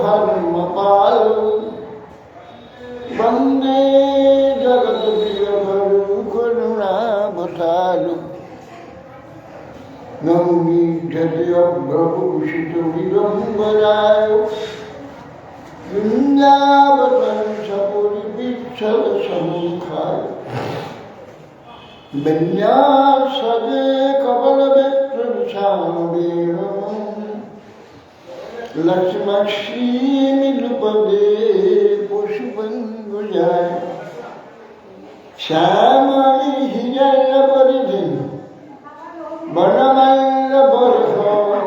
धर्मपालो वंदे जगद्प्रियकरं करुणावतारो नौमि जगद्भूषितविडम्बराय वृन्दावनंसपुरीविठ्ठलसम्मुखाय विन्यासदे कमलवित्रविशाम्बेन लक्ष्मश्रीनिरुपदे पुष्पङ्गुजाय श्यामळि हिरण्यपरिधिं वनमल्लबर्हं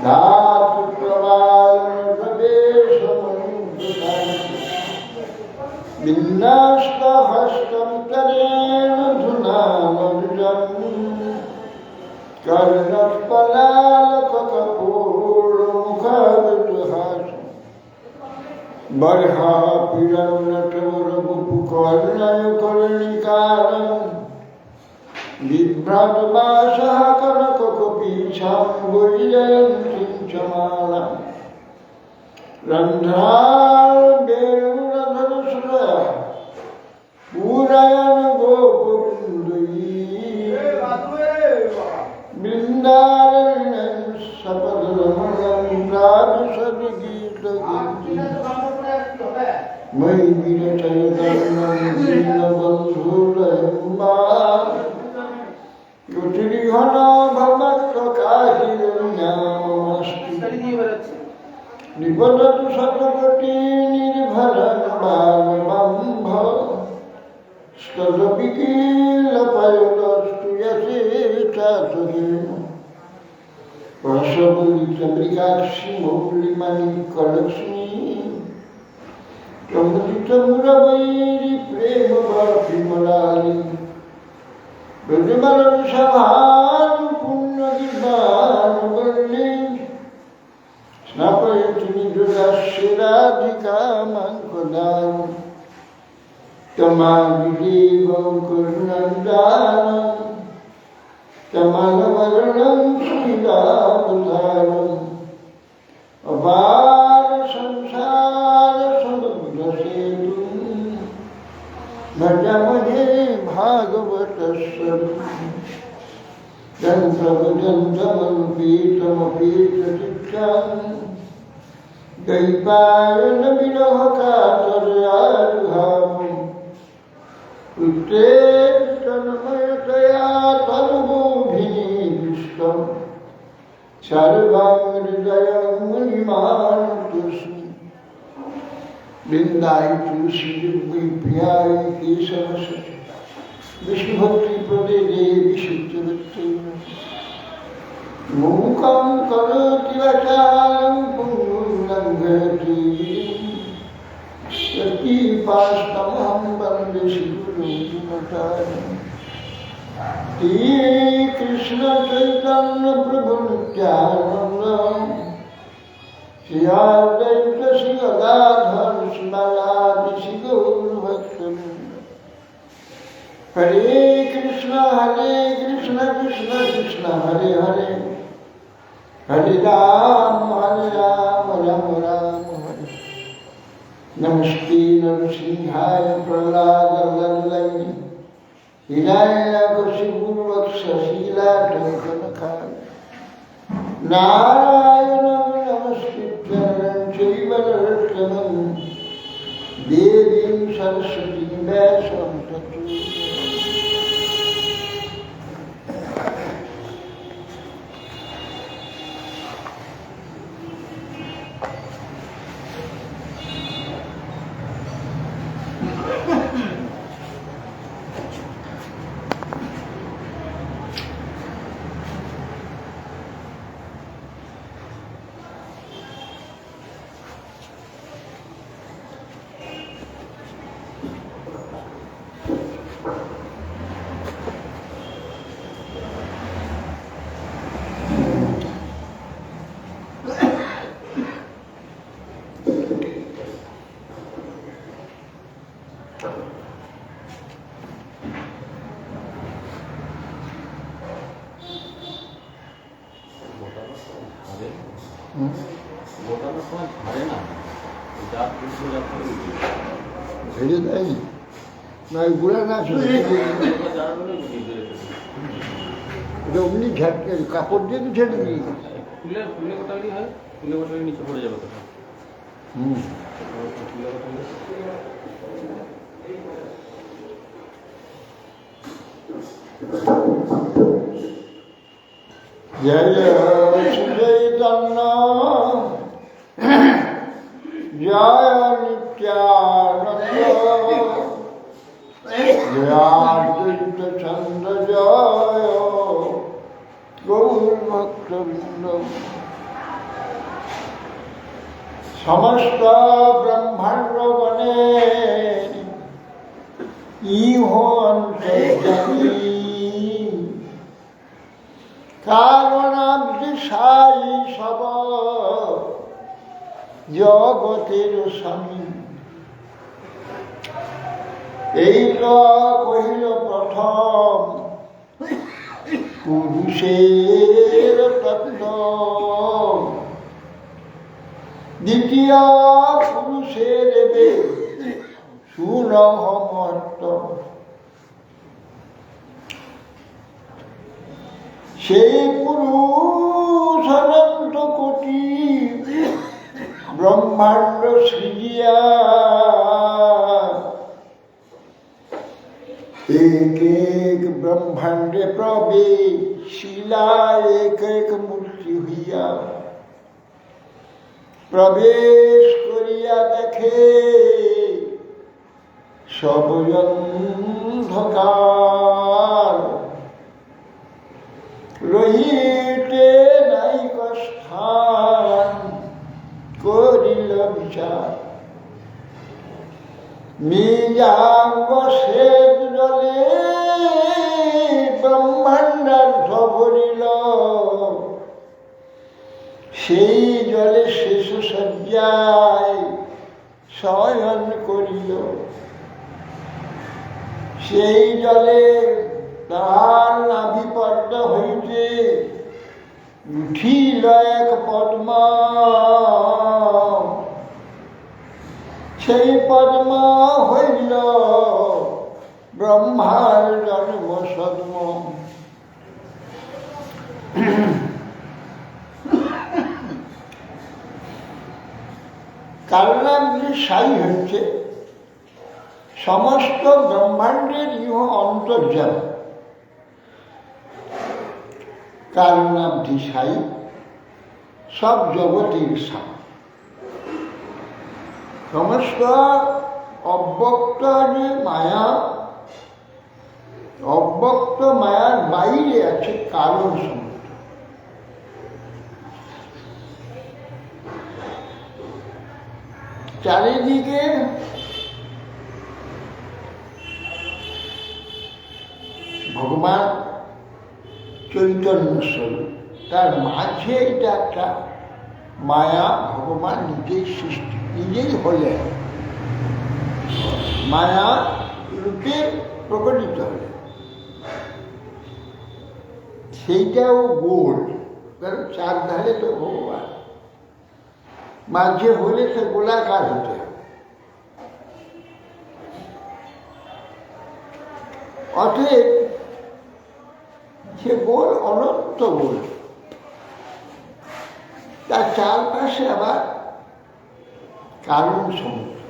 धातुप्रवालनप्रवेशमनुकृतं विन्यास्तहस्तं तरेण धुनामनुजम् कर्णस्फलालककपोलमुखाविदहासं बर्हापीडनटवरवपुकर्णयकर्णिकारं बिभ्रातवासः कनककपीशां वैजयन्तीं च मालां रन्ध्रावेणुरधरसुरया पूरयन् गोपकुन्दयी वृन्दारण्यं सपदरमणं राजसद्गीतगीतं मयि विरचयतरुणं दीनबन्धुरयं मां युतिरिहना भवत्काहिरण्याममस्तु निपततु शतकोटिनिर्भरं बालबम्भ स्तदपिकीलपयदस्तु यथेचातुरेण रसवल्लिचन्द्रिकाक्षि मौलिमणिकलक्ष्मी प्रमुदितमुरवैरि प्रेमवापिमलानि ब्रजमलविषभानुपुण्यदिव्यानुवल्ली स्नापयति निजदास्य राधिकामङ्कदाम् तमादिदेवं करुणनिदानं तमलवर्णं श्रीरामधारम् अपार संसारसमुद्रसेतुं भजामहे भागवतस्वरूपं यन्त्रवदन्तमनुपेतमपेतचित्तं दैपायनविरहकातरयारुहावम् तन्मयतया तनुभूभिनिविष्टं सर्वं हृदयं मुनिमानतोऽस्मि वृन्दाय तुलसीदेव्यै केशवसति विष्णुभक्तिप्रदे देवी शुद्धवत्यै मूकं करोति वाचालं पुंगुं लङ्घयति यतीपास्तमहं वन्दे श्रीगुरुं कृष्ण चैतन्य प्रभु नित्यानंद श्री अद्वैत श्री गदाधर शिवादि श्री गौरभक्तवृंद हरे कृष्ण कृष्ण कृष्ण हरे हरे हरे राम राम राम हरे नमस्ते नरसिंहाय प्रह्लादवल्लभे हिरण्यकशिपुर्वक्षशीलाटङ्कनखाय नारायणं नमस्कृत्य नरं चैव नरोत्तमं देवीं सरस्वतीं व्यासं ततो গোটানোর সময় ধরে না, যা কিছু যা করে ঝেড়ে দেয়নি না, ওই গুড়া না ছিল এটা অমনি ঝাটকে কাপড় দিয়ে তো ঝেড়ে নিয়ে গেছে। ফুলে ফুলে গোটালি হয়, ফুলে গোটালি নিচে পড়ে যাবে কোথাও। ফুলে গোটালি জয় চৈতন্য জয় নিত্যানন্দ জয়াদ্বৈত ছন্দ জয় গৌর ভক্তবৃন্দ। সমস্ত ব্রহ্মাণ্ড বনে ইহ অন্তর্যামী কারণাব্দি সাই সব জগতের স্বামী। এই তো কহিল প্রথম পুরুষের তত্ত্ব, দ্বিতীয় পুরুষের সুনহ মহত্ব। সেই পুরুষ অনন্ত কোটি ব্রহ্মাণ্ড সৃজিয়া এক এক ব্রহ্মাণ্ডে প্রবেশ শিলা এক এক মূর্তি হইয়া প্রবেশ করিয়া দেখে সব অন্ধকার, রহিতে নাইক স্থান করিল বিচার। মৃগাঙ্গ শ্বেত জলে ব্রহ্মাণ্ডার্ধ ভরিল, সেই জলে শেষ শয্যায় শয়ন করিল। সেই জলে তাহার নাভিপদ্ম হইতে উঠিল এক পদ্ম, সেই পদ্ম হইল ব্রহ্মার জন্ম সদ্ম। কারণাগ্নি সাই হচ্ছে সমস্ত ব্রহ্মাণ্ডের ইহ অন্তর্যাম। কারণাব্ধি সাই সব জগতের সাই। সমস্ত অব্যক্ত যে মায়া, অব্যক্ত মায়ার বাইরে আছে কারণ সমুদ্র। চারিদিকে ভগবান চৈতন্য স্বরূপ, তার মাঝে এটা একটা মায়া ভগবান নিজেই সৃষ্টি, নিজেই হলেন মায়া রূপে প্রকটিত হলেন। সেইটাও গোল, কারণ চার ধারে তো ভগবান, মাঝে হলে সে গোলাকার হতে হবে। অতএব সে গোল অনন্ত গোল, তার চারপাশে আবার কারণ সমুদ্র।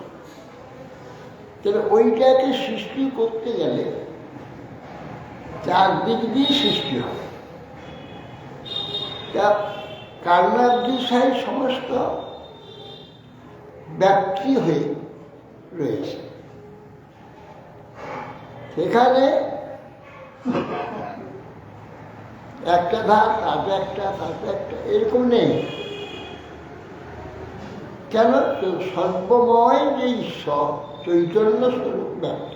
তাহলে ওইটাকে সৃষ্টি করতে গেলে চারদিক দিয়ে সৃষ্টি হবে। তা কারণাব্ধি সাই সমস্ত ব্যক্তি হয়ে রয়েছে। সেখানে একটা ধাপ, তারপরে একটা, তারপরে একটা, এরকম নেই। কেন? সর্বময় যে ঈশ্বর চৈতন্য স্বরূপ ব্যক্ত,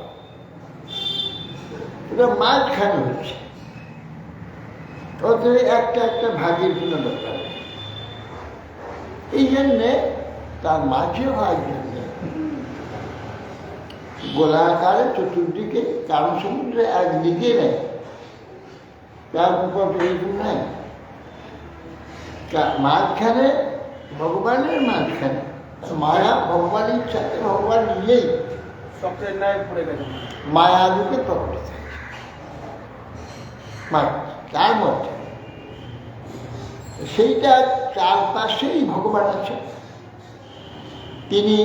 এটা মাঝখানে হচ্ছে। অতএব একটা একটা ভাগের কোনো ব্যাপার নেই। এই জন্যে তার মাঝে হওয়ার জন্যে গোলাকারে চতুর্দিকে কারণ সমুদ্রে একদিকে নেই, তার উপর এরকম নেই। মাঝখানে ভগবানের মাঝখানে। মায়া ভগবানের ইচ্ছাতে ভগবান নিজেই চক্রের ন্যায় পড়ে গেছে। মায়া রূপে প্রকটিত হয়েছে। তার মধ্যে সেইটা চারপাশেই ভগবান আছে। তিনি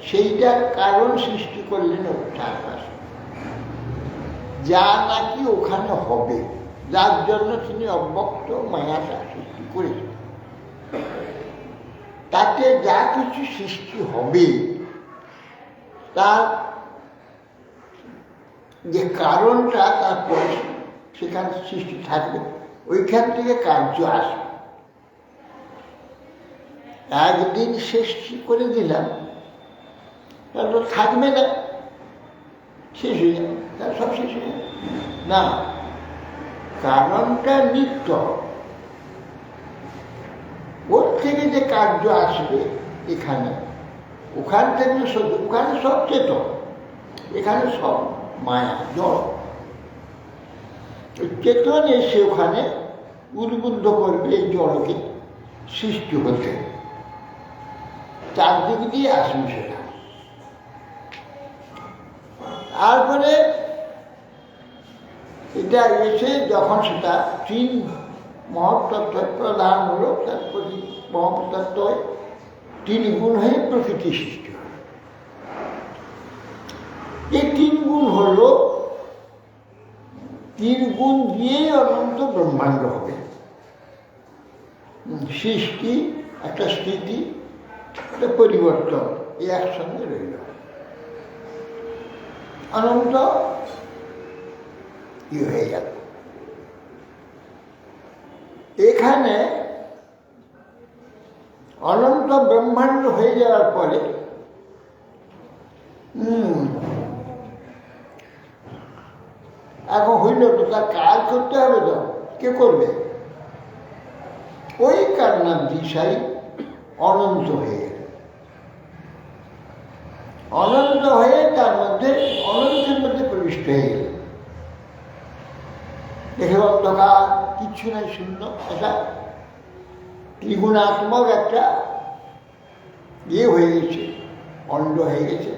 সেইটার কারণ সৃষ্টি করলেন ওর চারপাশে, যা নাকি ওখানে হবে, যার জন্য তিনি অব্যক্ত মায়াটা সৃষ্টি করেছেন। তাতে যা কিছু সৃষ্টি হবে তার যে কারণটা, তারপরে সেখানে সৃষ্টি থাকবে, ওইখান থেকে কার্য আসবে। একদিন শেষ করে দিলাম তারপর থাকবে না, শেষ হয়ে যাবে, তার সব শেষ হয়ে যাবে না। কারণটা নিত্য, ওর থেকে যে কার্য আসবে এখানে, ওখান থেকে ওখানে সব চেতন, এখানে সব মায়া জড়। চেতন এসে ওখানে উদ্বুদ্ধ করবে এই জড়কে সৃষ্টি হতে, চারদিক দিয়ে আসবে সেটা। তারপরে এটা এসে যখন সেটা তিন মহত্তত্ত্ব প্রধান হলো, তারপরে মহত্তত্ত্ব তিন গুণ হয়ে প্রকৃতি সৃষ্টি হল। এই তিন গুণ হলো, তিন গুণ দিয়েই অনন্ত ব্রহ্মাণ্ড হবে। সৃষ্টি, একটা স্থিতি, একটা পরিবর্তন, এই একসঙ্গে রইল। অনন্ত কি হয়ে গেল। এখানে অনন্ত ব্রহ্মাণ্ড হয়ে যাওয়ার পরে এখন হইল তো, তার কাজ করতে হবে তো, কে করবে? ওই কারণার দিশাই অনন্ত হয়ে গেল। অনন্ত হয়ে তার মধ্যে অনন্তের মধ্যে প্রবিষ্ট হয়ে গেল। দেখে অন্ধকার, কিচ্ছু নাই, শূন্য। এটা ত্রিগুণাত্মক একটা হয়ে গেছে, অণ্ড হয়ে গেছে।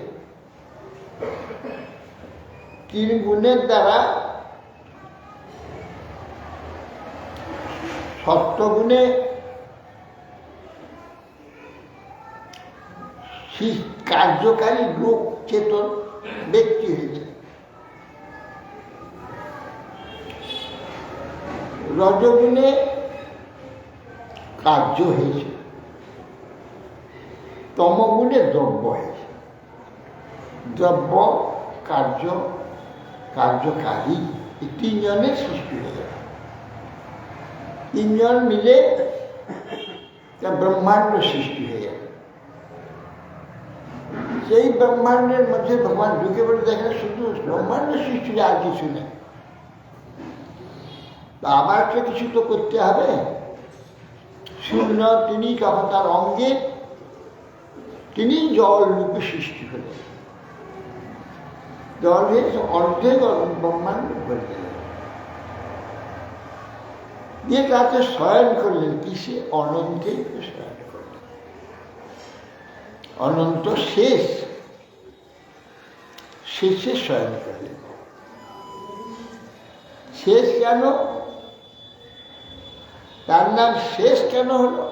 তিন গুণের দ্বারা সত্যগুণে কার্যকারী লোক, চেতন ব্যক্তি হয়েছে। রজগুণে কার্য হয়েছে, তমগুণে দ্রব্য হয়েছে। দ্রব্য, কার্য, কার্যকারী, এই তিনজনের সৃষ্টি হয়ে গেল। তিনজন মিলে ব্রহ্মাণ্ড সৃষ্টি হয়ে গেল। সেই ব্রহ্মাণ্ডের মধ্যে ভগবান ঢুকে পড়ে দেখেন শুধু ব্রহ্মাণ্ড সৃষ্টি, আর কিছু নেই। আবার তো কিছু তো করতে হবে। শূন্য তিনি তখন তার অঙ্গে তিনি জল রূপে সৃষ্টি হলেন। জল হয়ে অর্ধেক ব্রহ্মাণ্ড ভরে দিলেন, দিয়ে তাতে শয়ন করলেন। কিসে? অনন্তে শয়ন করলেন। অনন্ত শেষ, শেষে শয়ন করলেন। শেষ কেন? তার নাম শেষ কেন হলো?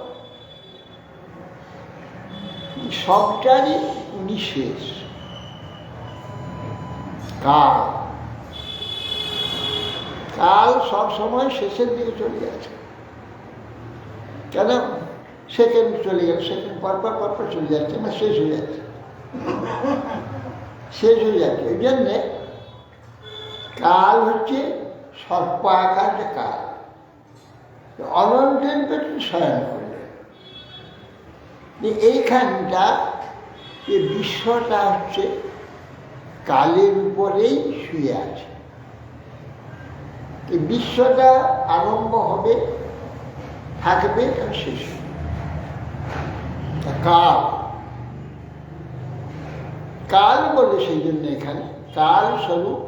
সবটারই উনি শেষ। কাল, কাল সব সময় শেষের দিকে চলে যাচ্ছে। কেন? সেকেন্ড চলে গেল, সেকেন্ড পরপর চলে যাচ্ছে, না শেষ হয়ে যাচ্ছে, শেষ হয়ে যাচ্ছে। ওই জন্যে কাল হচ্ছে সর্প আকার যে কাল, অনন্তের পেটে শয়ন করলেন। এইখানটা যে বিশ্বটা হচ্ছে কালের উপরেই শুয়ে আছে। এই বিশ্বটা আরম্ভ হবে, থাকবে, আর শেষ হবে। কাল, কাল বলে সেই জন্য এখানে কাল স্বরূপ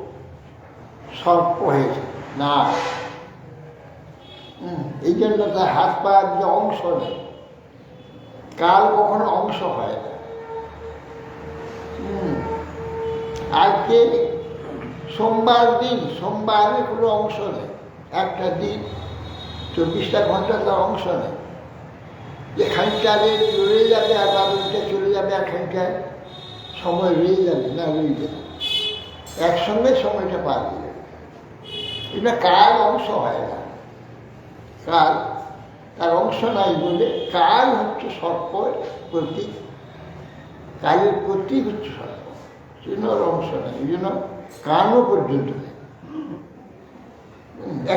সর্প হয়েছে না। এই জন্য তার হাত পায়ের যে অংশ নেই, কাল কখনো অংশ হয় না। আজকে সোমবার দিন, সোমবারে কোনো অংশ নেই। একটা দিন 24টা ঘন্টা তার অংশ নেই। যে খানিকটারে রয়ে যাবে আর বাবুটা চলে যাবে, আর খানিকটায় সময় রয়ে যাবে না, রয়ে যাবে একসঙ্গে সময়টা পার হয়ে যাবে। এটা কাল অংশ হয় না। কাল তার অংশ নাই বলে কাল হচ্ছে সর্পের প্রতীক। কালের প্রতীক হচ্ছে সর্প, সেজন্য অংশ নেই। এই জন্য কালও পর্যন্ত নেই,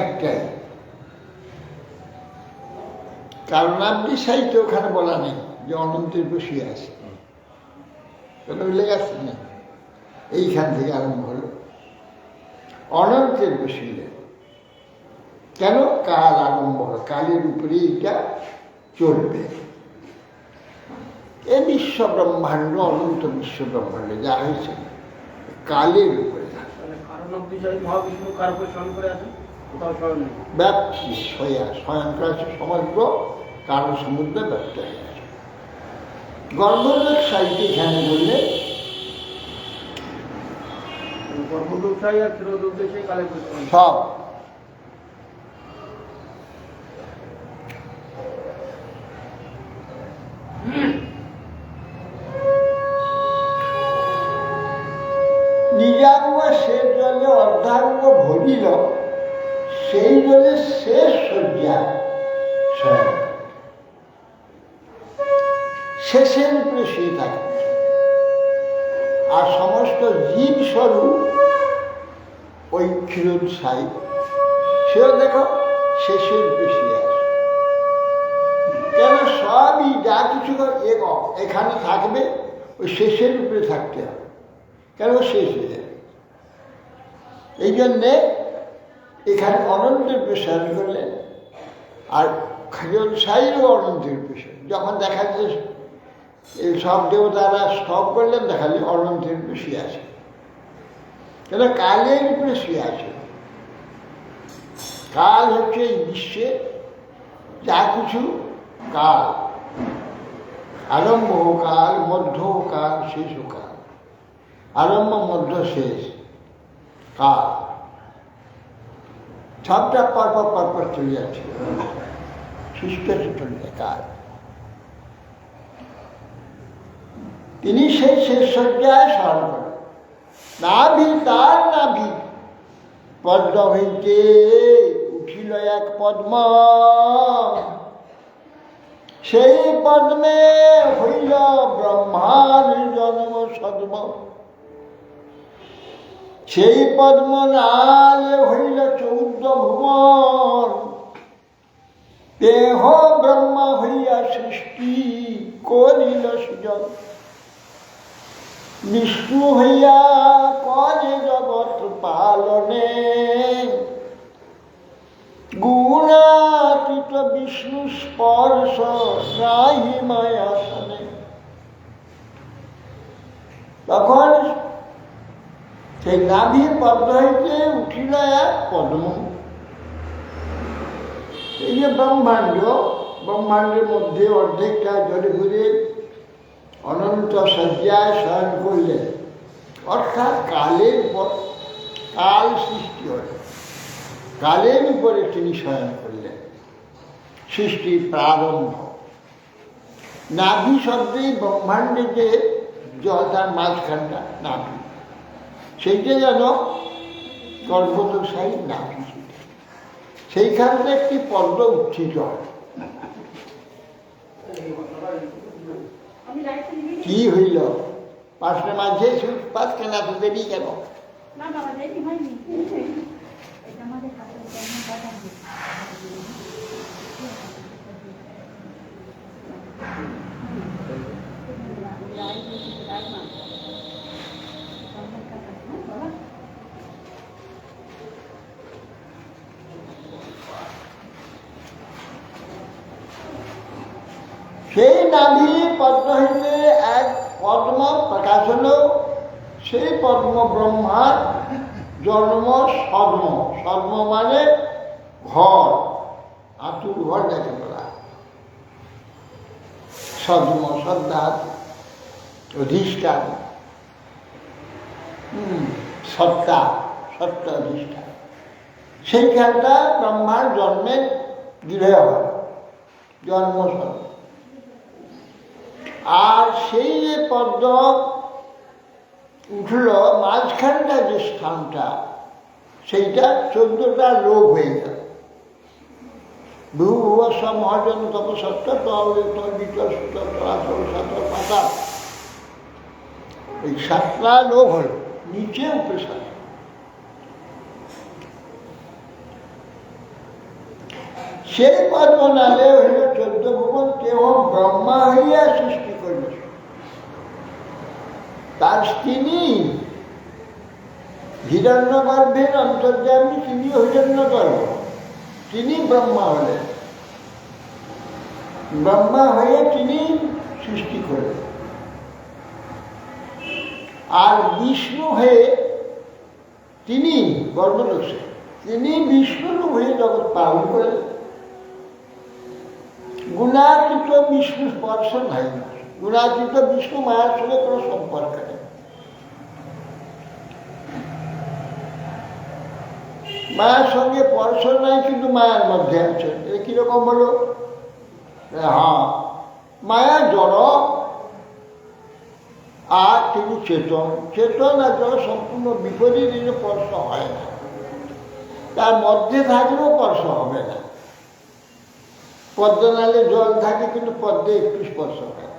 একটাই। কারণ আপনি সাহিত্য ওখানে বলা নেই যে অনন্তের বসিয়ে আছে, কোনো উল্লেখ আছে না। এইখান থেকে আরম্ভ হলো অনন্তের বসিয়ে। কেন? কাল আরম্ভ হলো, কালের উপরে এটা চলবে। এ বিশ্ব ব্রহ্মাণ্ড, অনন্ত বিশ্ব ব্রহ্মাণ্ড যা হয়েছে কালের উপরে। মহাবিষ্ণু কার উপরে স্মরণ করে আছেন? কোথাও স্মরণ নেই। ব্যাপ্তি স্বয়ং করে আছে, সমগ্র কারণ সমুদ্রে ব্যপ্ত হয়ে আছে। গর্ভলোক সাহিত্য এখানে বললে গর্ভদোষাই আর ক্ষীরোদোষাই কালের উপরে স্মরণ। সব নিজাঙ্গ সে জলে অর্ধাঙ্গ ভরিল, সেই জলে শেষ শয্যা শয়ন। শেষের উপরে শুয়ে থাকে, আর সমস্ত জীব স্বরূপ ওই ক্ষীরোদসায়ী, সেও দেখো শেষের উপরে শুয়ে আছে। কেন? সবই যা কিছু এখানে থাকবে ওই শেষের উপরে থাকতে হবে। কেন? শেষ হয়ে যাবে। এই জন্যে এখানে অনন্তের প্রসারণ করলেন, আর ক্ষীরোদসায়ীরও অনন্তের প্রসারণ। যখন দেখা যাচ্ছে এই সব দেবতারা স্তব করলেন, দেখালে অনন্তের উপরে শুয়ে আছে। কেন? কালের উপরে শুয়ে আছে। কাল হচ্ছে এই বিশ্বে যা কিছু কাল, আরম্ভ কাল, মধ্য কাল, শেষ কাল। আরম্ভ, মধ্য, শেষ কাল, সবটা পরপর চলে যাচ্ছে, সুস্থ চলে কাল। তিনি সেই শেষ শয্যায় স্মরণ করেন। নাভি তার নাভি পদ্ম হইতে উঠিল এক পদ্ম, সেই পদ্মে হইল ব্রহ্মার জন্ম সদ্ম। সেই পদ্ম নালে হইল 14 ভুবন, দেহ ব্রহ্মা হইয়া সৃষ্টি করিল সৃজন। বিষ্ণু হইয়া করে জগৎ পালনে, গুণাতীত বিষ্ণু স্পর্শ নাহি মায়াসনে। তখন সেই নাভি পদ্ম হইতে উঠিল এক পদ্ম। এই যে ব্রহ্মাণ্ড, ব্রহ্মাণ্ডের মধ্যে অর্ধেকটা জলে ঘুরে অনন্ত শয্যায় শয়ন করলেন। অর্থাৎ কালের পর কাল সৃষ্টি হলেন, কালের উপরে তিনি শয়ন করলেন। সৃষ্টির প্রারম্ভ। নাভি শব্দে ব্রহ্মাণ্ডে যে জল, তার মাঝখানটা নাভি, সেইটা যেন গর্ভদোষায়ী নাভি, সেইখানটা একটি পদ্ম উচ্ছিত হয়। কি হইল? 5টা মাঝে পাঁচ কেন এত দেরি কেন? সেই নাভি পদ্ম হইতে এক পদ্ম প্রকাশ হল। সেই পদ্ম ব্রহ্মার জন্ম সদ্ম। সদ্ম মানে ঘর, আতুর ঘর যাকে বলা। সদ্ম শ্রদ্ধার অধিষ্ঠান, সত্তা অধিষ্ঠান। সেইখানটা ব্রহ্মার জন্মের গৃহ হয়, জন্মস্বরূপ। আর সেই যে পদ্ম উঠল, মাঝখানটা যে স্থানটা, সেইটা 14টা লোক হয়ে গেল। ভূভুবস্ব মহাজন তপসত্য পাতা, এই 7টা লোক হল, নিচে উপরে 7। সেই পদ্মনালে হইল 14 ভুবন, কেহ ব্রহ্মা হইয়া সৃষ্টি করিল। তার তিনি হিরণ্যগর্ভের অন্তর্যামী, তিনি হিরণ্যগর্ভ, তিনি ব্রহ্মা হলেন। ব্রহ্মা হয়ে তিনি সৃষ্টি করলেন। আর বিষ্ণু হয়ে তিনি গর্ভদোষে, তিনি বিষ্ণু হয়ে জগৎ পালন করেন। গুণাতীত বিষ্ণু স্পর্শ নাই, গুণাতীত বিষ্ণু মায়ের সঙ্গে কোনো সম্পর্ক নেই। মায়ের সঙ্গে স্পর্শ নাই, কিন্তু মায়ের মধ্যে আছেন। এটা কিরকম হলো? হ্যাঁ, মায়া জড় আর তিনি চেতন। চেতন আর জড় সম্পূর্ণ বিপরীত, স্পর্শ হয় না। তার মধ্যে থাকলেও স্পর্শ হবে না। পদ্মনালে জল থাকে, কিন্তু পদ্মে একটু স্পর্শ হয়,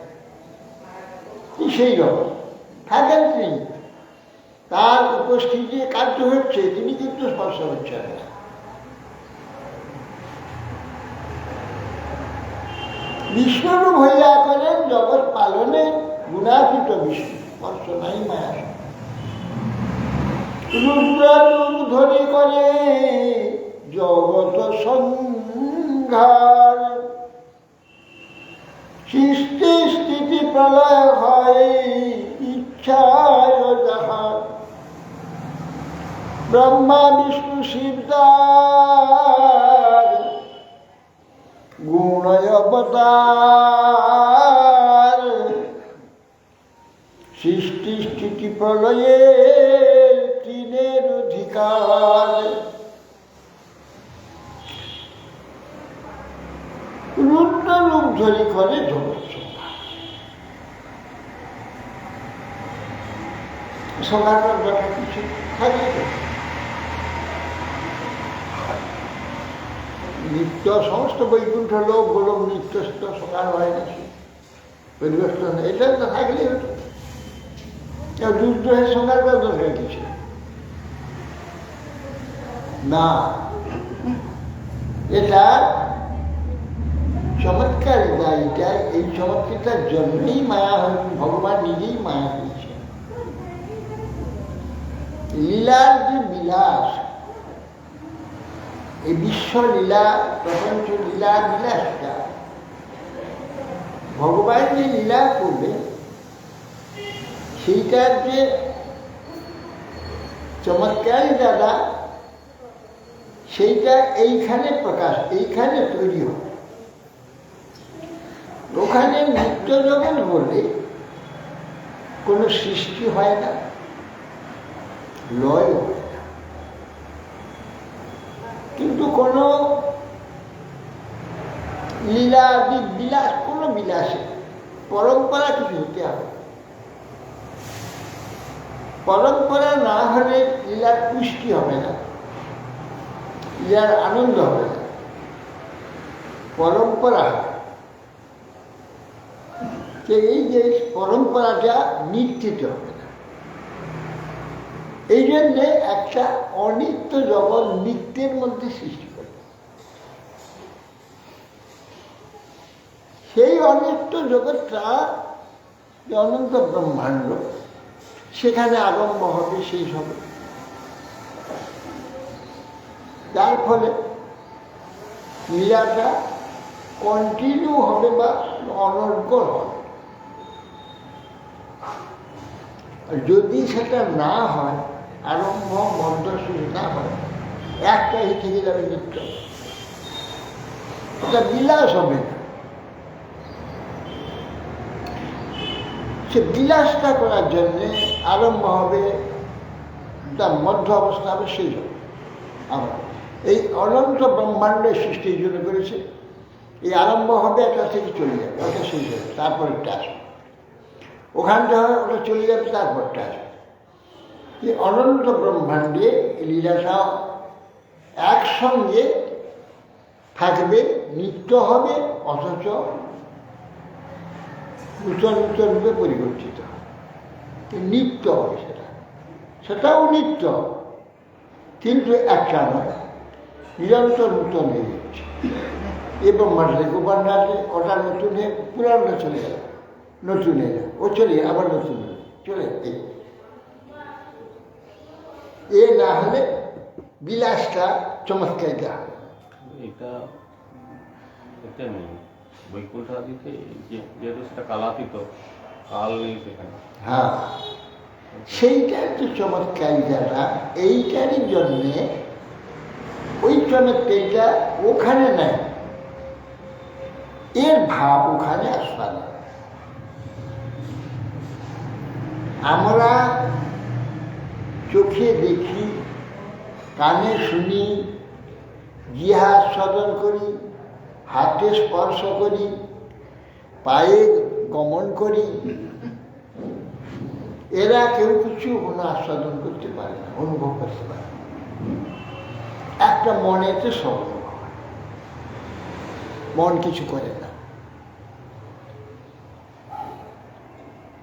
সেই রকম থাকেন তিনি। তার উপস্থিতি কার্য হচ্ছে, তিনি কিন্তু স্পর্শ হচ্ছেন না। বিষ্ণুরূপ হইয়া করেন জগৎ পালনে, গুণাতীত বিষ্ণু, স্পর্শ নাই মায়া। রুদ্ররূপ ধরে করে জগৎ সংহার, সৃষ্টি স্থিতি প্রলয় হয় ইচ্ছায় যাহার। ব্রহ্মা বিষ্ণু শিবদার গুণয় অবতার, সৃষ্টি স্থিতি প্রলয়ে তিনের অধিকার। রুদ্র রূপ ধরি করে জগৎ সংহার কথা কিছু থাকে। নিত্য সমস্ত বৈকুণ্ঠ লোক গোলক নিত্য সংহার হয় নাকি, পরিবর্তন এটা তো থাকলেই হতো। রুদ্রের সংহার করার দরকার কিছু না। এটা চমৎকার, এটা এই চমৎকারটার জন্যই মায়া হয়েছে। ভগবান নিজেই মায়া হয়েছে। লীলার যে বিলাস, এই বিশ্ব লীলা, প্রপঞ্চ লীলা, বিলাসটা ভগবান যে লীলা করবে, সেইটার যে চমৎকারী দাদা, সেইটা এইখানে প্রকাশ, এইখানে তৈরি হয়। ওখানে নিত্য জগৎ বলে কোনো সৃষ্টি হয় না, লয় হয় না, কিন্তু কোনো লীলা বিলাস, কোনো বিলাসে পরম্পরা কিছু হতে হবে। পরম্পরা না হলে লীলার পুষ্টি হবে না, লীলার আনন্দ হবে না। পরম্পরা, এই যে পরম্পরাটা নিত্যিত হবে না। এই জন্যে একটা অনিত্য জগৎ নিত্যের মধ্যে সৃষ্টি করে। সেই অনিত্য জগৎটা যে অনন্ত ব্রহ্মাণ্ড, সেখানে আরম্ভ হবে সেই হবে, যার ফলে লীলাটা কন্টিনিউ হবে বা অনর্গল হবে। যদি সেটা না হয়, আরম্ভ মধ্য শেষ না হয়, একটাই থেকে যাবে নিত্য, এটা বিলাস হবে না। সে বিলাসটা করার জন্যে আরম্ভ হবে, তার মধ্য অবস্থা হবে সেই হবে। আমার এই অনন্ত ব্রহ্মাণ্ডের সৃষ্টির জন্য করেছে। এই আরম্ভ হবে, একটা থেকে চলে যাবে, ওটা শেষ হবে, তারপরেরটা আসবে। ওখানটা হবে, ওটা চলে যাবে, তারপরটা আসবে। এই অনন্ত ব্রহ্মাণ্ডে লীলাটা একসঙ্গে থাকবে, নিত্য হবে, অথচ নূতন নূতন রূপে পরিবর্তিত হবে। নিত্য হবে সেটাও নিত্য, কিন্তু একটা নয়, নিরন্তর নূতন হয়ে যাচ্ছে। এ ব্রহ্মাণ্ডে গোপান্ন আছে, ওটা নতুন হয়ে পুরানটা চলে গেল, নতুন হয়ে গেল, ও চলে আবার নতুন হয়ে চলে। এ না হলে বিলাসটা চমৎকারিতা হবে। এটা এটা নেই বৈকুণ্ঠাদিতে, যেহেতু সেটা কালাতীত, কাল নেই সেখানে। হ্যাঁ, সেইটা হচ্ছে চমৎকারিতাটা। এইটারই জন্যে ওই চমৎকারিতা ওখানে নেয়, এর ভাব ওখানে আসবে না। আমরা চোখে দেখি, কানে শুনি, জিহ্বা আস্বাদন করি, হাতে স্পর্শ করি, পায়ে গমন করি, এরা কেউ কিছু কোনো আস্বাদন করতে পারে না, অনুভব করতে পারে না। একটা মনেতে সব অনুভব হয়, মন কিছু করে না।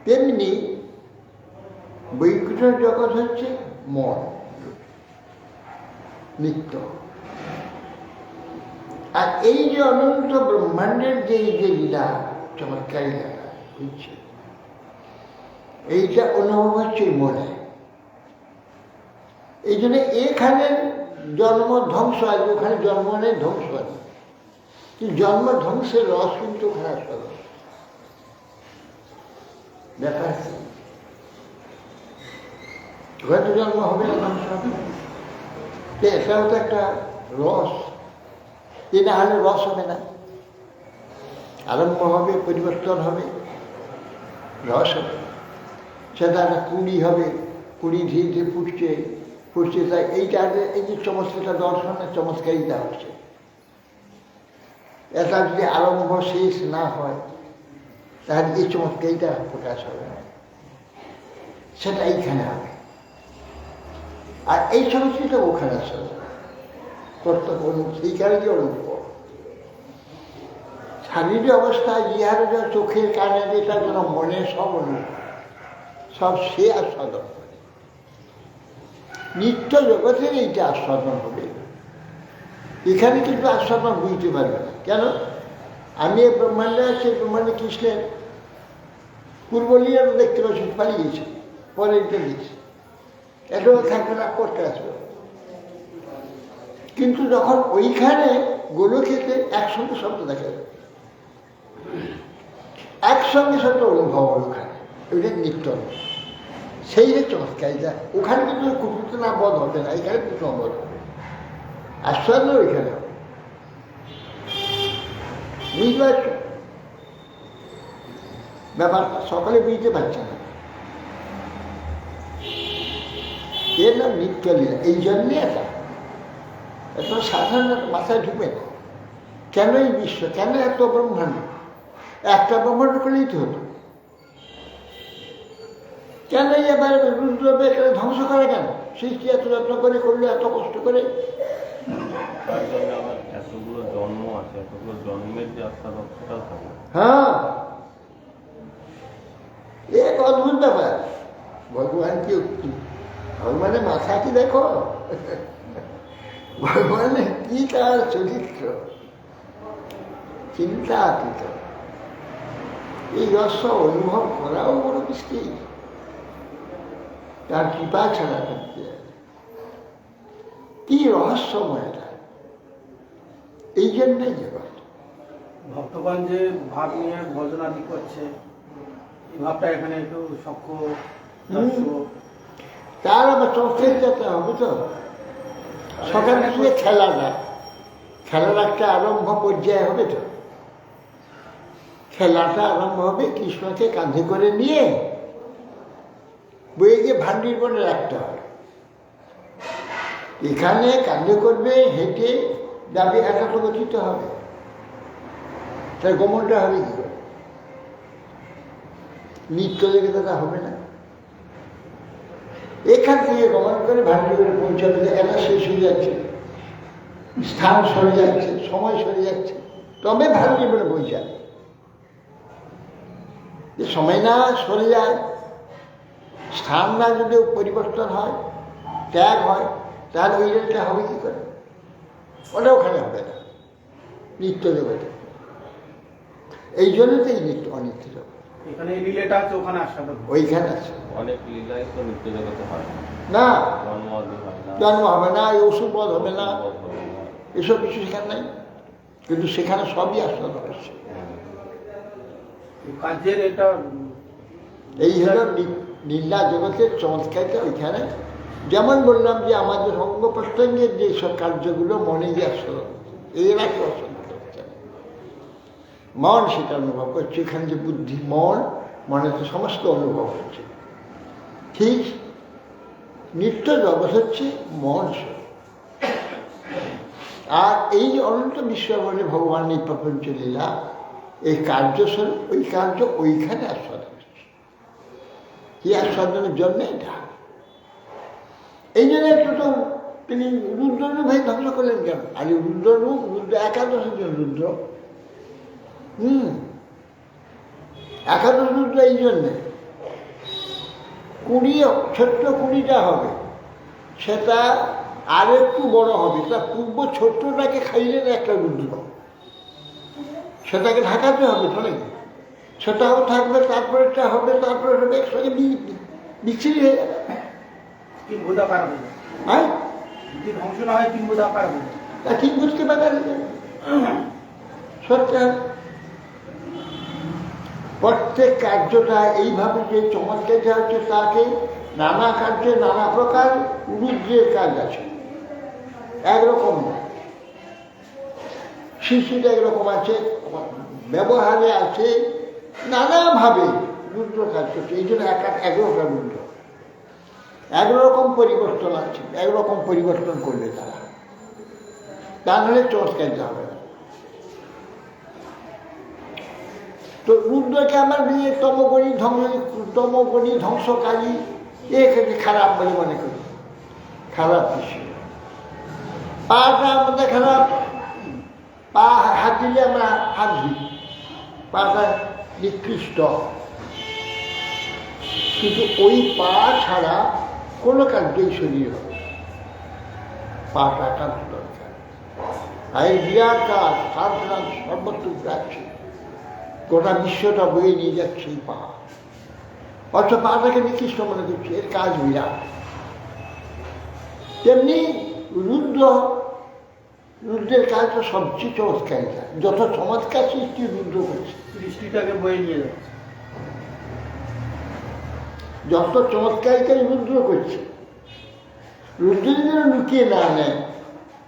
তেমনি বৈকুণ্ঠ জগৎ হচ্ছে মন, নিত্য। আর এই যে অনন্ত ব্রহ্মাণ্ডের যে লীলা চমৎকারিতা হচ্ছে, এইটা অনুভব হচ্ছে মনে। এই জন্য এখানে জন্ম ধ্বংস আছে, ওখানে জন্ম নেই, ধ্বংস আছে। জন্ম ধ্বংসের রস কিন্তু ওখানে আসবে ব্যাপার। ওখানে তো জন্ম হবে না, ধ্বংস হবে না। এটাও তো একটা রস, এ না হলে রস হবে না। আরম্ভ হবে, পরিবর্তন হবে, রস হবে। সেটা একটা কুড়ি হবে, কুড়ি ধীরে ধীরে ফুটছে তাই এইটা, এই যে চমৎকারটা দর্শনের চমৎকারিতা হচ্ছে। এটা যদি আরম্ভ শেষ না হয়, তাহলে এই চমৎকারিতা প্রকাশ হবে না, সেটা এইখানে হবে। আর এই চমৎকারিতা ওখানে আসবে, কর্তব্য সেইখানে যে অনুভব শারীরিক অবস্থায় ইহার যা চোখের কানে যেটা যেন মনে সব অনুভব, সব সে আস্বাদন করে। নিত্য জগতের এইটা আস্বাদন হবে, এখানে কিন্তু আস্বাদন বুঝতে পারবে না। কেন? আমি এই ব্রহ্মাণ্ডে আছি, ব্রহ্মাণ্ডে কৃষ্ণের পূর্বলীলা দেখতে পাচ্ছি, পালিয়েছে, পরে এটা দিয়েছে, এটাও থাকবে না, করতে আসবে। কিন্তু যখন ওইখানে গোলকেতে একসঙ্গে শব্দ দেখা যাবে, একসঙ্গে শব্দ অনুভব হবে ওখানে, ওইটা নিত্য, সেই যে চমৎকারিতা। ওখানে কিন্তু কুটুতে না বধ হবে না, এখানে কুটু বধ হবে, আশ্চর্য ওইখানে হবে। বুঝতে পারছ ব্যাপারটা? সকলে বুঝতে পারছে না। এর নাম নিত্য লীলা। এই জন্যে এটা এত সাধারণ মাথায় ঢুকবে না। কেন এই বিশ্ব, কেন এত ব্রহ্মাণ্ড? একটা ব্রহ্মাণ্ড করলেই তো হতো। কেন এবার রুদ্রবে এখানে ধ্বংস করে কেন? সৃষ্টি এত যত্ন করে করলে, এত কষ্ট করে। তার জন্য আমার এতগুলো জন্ম আছে, এতগুলো জন্মের যে আস্বাদন সেটাও থাকে। হ্যাঁ, এক অদ্ভুত ব্যাপার। ভগবান কি ভগবানের মাথা কি দেখো, ভগবানের কি তার চরিত্র, চিন্তাতীত। এই রস অনুভব করাও বড় মুশকিল, তার কৃপা ছাড়া করতে। কি রহস্যময় এটা, এই জন্যই জগৎ। ভক্তগণ যে ভাব নিয়ে ভজনাদি করছে, এই ভাবটা এখানে একটু সক্ষ, তার আবার চোখে যেতে হবে তো। সকাল থেকে খেলার একটা আরম্ভ পর্যায়ে হবে তো। খেলাটা আরম্ভ হবে, কৃষ্ণকে কাঁধে করে নিয়ে বয়ে গিয়ে ভান্ডির বনে রাখতে হবে। এখানে কাঁধে করবে, হেঁটে যাবে, একাগ্রগতিতে হবে, তার গমনটা হবে কি করে? নৃত্য দেখে তো তা হবে না। এখান থেকে গমন করে ভান্ডি করে পৌঁছাবে, এটা শেষ হয়ে যাচ্ছে, স্থান সরে যাচ্ছে, সময় সরে যাচ্ছে, তবে ভান্ডি বলে পৌঁছাবে। যে সময় না সরে যায়, স্থান না যদি পরিবর্তন হয়, ত্যাগ হয়, তাহলে ওই রেলটা হবে কি করে? ওটা ওখানে হবে না, নিত্য জগতে। এই জন্য তো এই নিত্য অনিত্য জগৎ। এখানে এই লীলাটা আছে, ওখানে আস্বাদন ওইখানে আছে অনেক লীলাই তো নিত্য জগতে হয় না। না, জন্ম আদি হয় না, জন্ম হবে না, এই ওষুধ হবে না, বোধ হবে না। এসব কিছু সেখানে নাই, কিন্তু সেখানে সবই আস্বাদন হচ্ছে। কাজের এটা এই হলো লীলা জগতের চমৎকারটা ওইখানে। যেমন বললাম যে আমাদের অঙ্গ প্রত্যঙ্গের যে সব কার্যগুলো মনে গিয়ে আস্বাদন হচ্ছে, এরা কেউ আস্বাদন করছে না, মন সেটা অনুভব করছে। এখানে যে বুদ্ধি, মন, মনে তো সমস্ত অনুভব হচ্ছে। ঠিক নিত্য জগৎ হচ্ছে মন স্বরূপ। আর এই যে অনন্ত বিশ্ববনে ভগবান এই প্রপঞ্চ লীলা, এই কার্যস্বরূপ, ওই কার্য ওইখানে আস্বাদন হচ্ছে। কি আস্বাদনের জন্য এটা? এই জন্য একটু তো তিনি রুদ্ররূপ ভাই ধ্বংস করলেন কেন? আর রুদ্ররূপ, রুদ্র একাদশের জন্য রুদ্র, একাদশ রুদ্র এই জন্যে 20 ছোট্ট 20টা হবে, সেটা আর একটু বড় হবে, তা পূর্ব ছোট্টটাকে খাইলেন একটা রুদ্র, সেটাকে ঢাকাতে হবে তো নাকি? সেটাও থাকবে, তারপরেটা হবে, তারপরে হবে, একসঙ্গে বিচ্ছিরি হয়ে যাবে। কিংবুদাকার হয়ে যায়। হ্যাঁ, যদি ধ্বংস না হয় কিংবুদাকার হয়ে যায়। তা ঠিক বুঝতে পারেন সত্যি। প্রত্যেক কার্যটা এইভাবে যে চমৎকার হচ্ছে, তাকে নানা কার্যে নানা প্রকার রুদ্রের কাজ আছে, একরকম নয়। শিশুটা একরকম আছে, ব্যবহারে আছে, নানাভাবে রুদ্র কাজ করছে। এই জন্য একরকম রুদ্র, একরকম পরিবর্তন আছে, একরকম পরিবর্তন করবে তারা, তা নাহলে চমৎকার হবে না। তো রুদ্রকে আমার বিয়ে তমগণী ধ্বংসকারী, এখানে খারাপ বলে মনে করি, খারাপ বিষয়। পাটা আমাদের খারাপ, পা হাত দিলে আমরা হাত দিই, পাটা নিকৃষ্ট, কিন্তু ওই পা ছাড়া কোনো কার্যই শরীর হবে, পাটা কাজ দরকার। আর এই বিরাট কাজ, সাবধান সর্বত্র যাচ্ছে, গোটা বিশ্বটা বয়ে নিয়ে যাচ্ছে এই পা, অথচ পাটাকে নিকৃষ্ট মনে করছে, এর কাজ বিরাট। তেমনি রুদ্রের কাজটা সবচেয়ে চমৎকার, যত চমৎকার সৃষ্টি রুদ্র করছে, সৃষ্টিটাকে বয়ে নিয়ে যাচ্ছে। যত চমৎকার রুদ্র করছে। রুদ্র যদি লুকিয়ে না নেয়,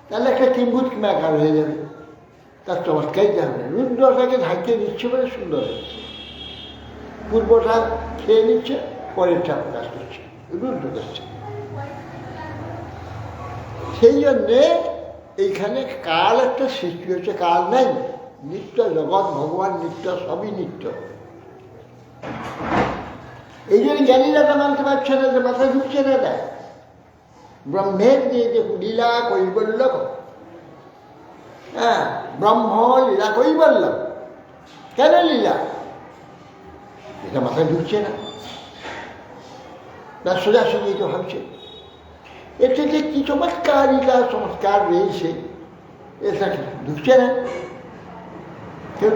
তাহলে একটা কিম্ভূত কিমাকার হয়ে যাবে, তার চমৎকারই যাবে। রুদ্রটাকে ঢাকিয়ে দিচ্ছে বলে সুন্দর হচ্ছে, পূর্বটা খেয়ে নিচ্ছে, পরেরটা প্রকাশ করছে, রুদ্র করছে। সেই জন্যে এইখানে কাল একটা সৃষ্টি হচ্ছে, কাল নাই, নিত্য জগৎ, ভগবান নিত্য, সবই নিত্য। এই জন্য জ্ঞানীরা তা মানতে পারছে না, যে মাথায় ঢুকছে না। তাই ব্রহ্মের যে লীলা কৈবল্য, হ্যাঁ, ব্রহ্ম লীলা কৈবল্য, কেন লীলা, এটা মাথায় ঢুকছে না, তার সোজাসুজি তো ভাবছে এতে যে কি চমৎকার লীলা চমৎকার রয়েছে, এটা ঢুকছে না।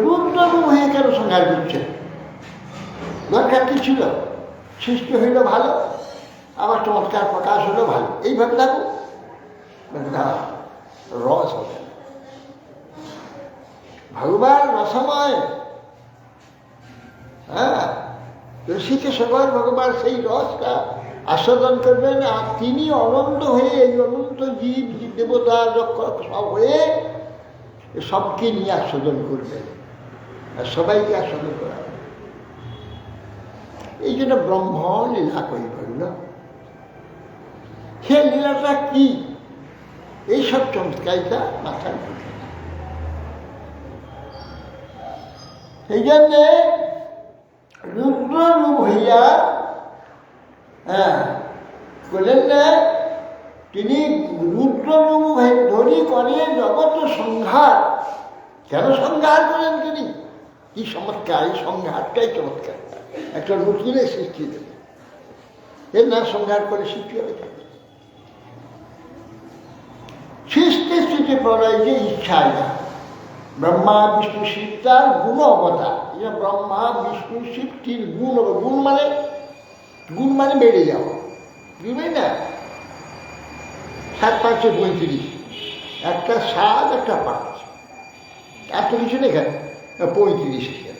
রুদ্ররূপ হয়ে কেন সংহার করছে? দরকার কি ছিল? সৃষ্টি হইল ভালো, আবার চমৎকার প্রকাশ হলো ভালো, এইভাবে থাকো, রস হবে না। ভগবান রসময়, হ্যাঁ, রসিকে সবার ভগবান সেই রসটা আস্বাদন করবেন, আর তিনি অনন্ত হয়ে, এই অনন্ত জীব দেবতা সব হয়ে সবকে নিয়ে আস্বাদন করবেন, আর সবাইকে আস্বাদন এই জন্য ব্রহ্ম লীলা করি বলল। সে লীলাটা কি, এইসব চমৎকারিতা মাথায় ঢুকে না। সেই জন্যে রুদ্ররূপ হইয়া বললেন না, তিনি রুদ্ররূপ ধরি করে জগৎ সংহার। কেন সংহার করেন তিনি? কি চমৎকার! এই সংহারটাই চমৎকার। একটা নতুনের সৃষ্টি দেবে, এর না সংহার করে সৃষ্টি হবে। সৃষ্টি স্থিতি প্রলয় যে ইচ্ছায় না, ব্রহ্মা বিষ্ণু শিব তার গুণ অবতার। ব্রহ্মা বিষ্ণু শিব তিন গুণ। গুণ মানে বেড়ে যাওয়া, বুঝবেন না? 7 × 5 = 35, একটা 7 একটা 5, এত কিছু নেই কেন? 35 কেন?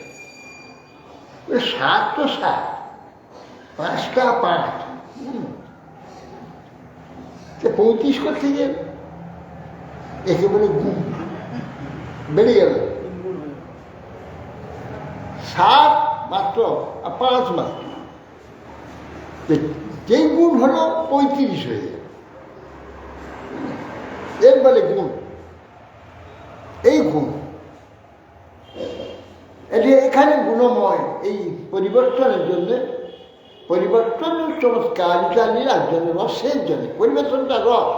7 তো 7, 5টা 5, 35 করতে গেল, একে বলে গুণ, বেড়ে গেল। 7 মাত্র আর 5 মাত্র, যেই গুণ হলো 35 হয়ে গেল, এর বলে গুণ। এই গুণ এটি এখানে গুণময়। এই পরিবর্তনের জন্য, পরিবর্তন চমৎকার লীলার জন্য, রসের জন্য। পরিবর্তনটা রস,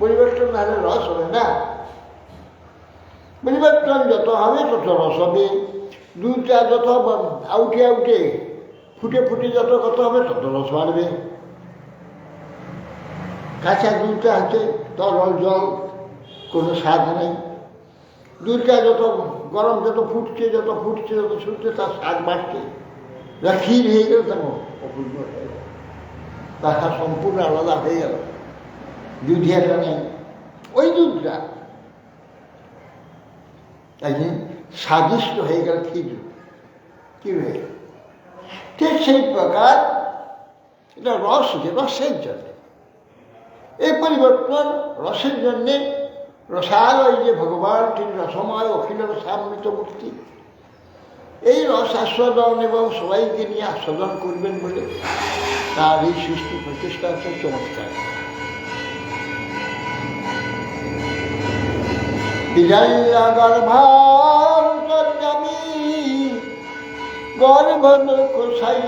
পরিবর্তন না হলে রস হবে না। পরিবর্তন যত হবে তত রস হবে। দুধটা যত আউটে ফুটে যত কত হবে তত রস বাড়বে। কাঁচা দুধটা হচ্ছে তরল জল, কোনো স্বাদ নেই। দুধটা যত গরম, যত ফুটছে তার স্বাদ বাড়ছে। যা ক্ষীর হয়ে গেল তেমন অপূর্ব হয়ে গেল, তাহা সম্পূর্ণ আলাদা হয়ে গেল। দুধিয়াটা নেই, ওই দুধটা একদিন স্বাদিষ্ট হয়ে গেল ক্ষীর, কি হয়ে গেল। ঠিক সেই প্রকার এটা রস, যে রসের জন্যে এই পরিবর্তন, রসের জন্যে। রসালয় যে ভগবান, তিনি রসময় অখিল রসামৃত মূর্তি। এই রস আস্বাদন এবং সবাইকে নিয়ে আস্বাদন করবেন বলে তার এই সৃষ্টি প্রচেষ্টা হচ্ছে চমৎকার। গর্ভন কোষাই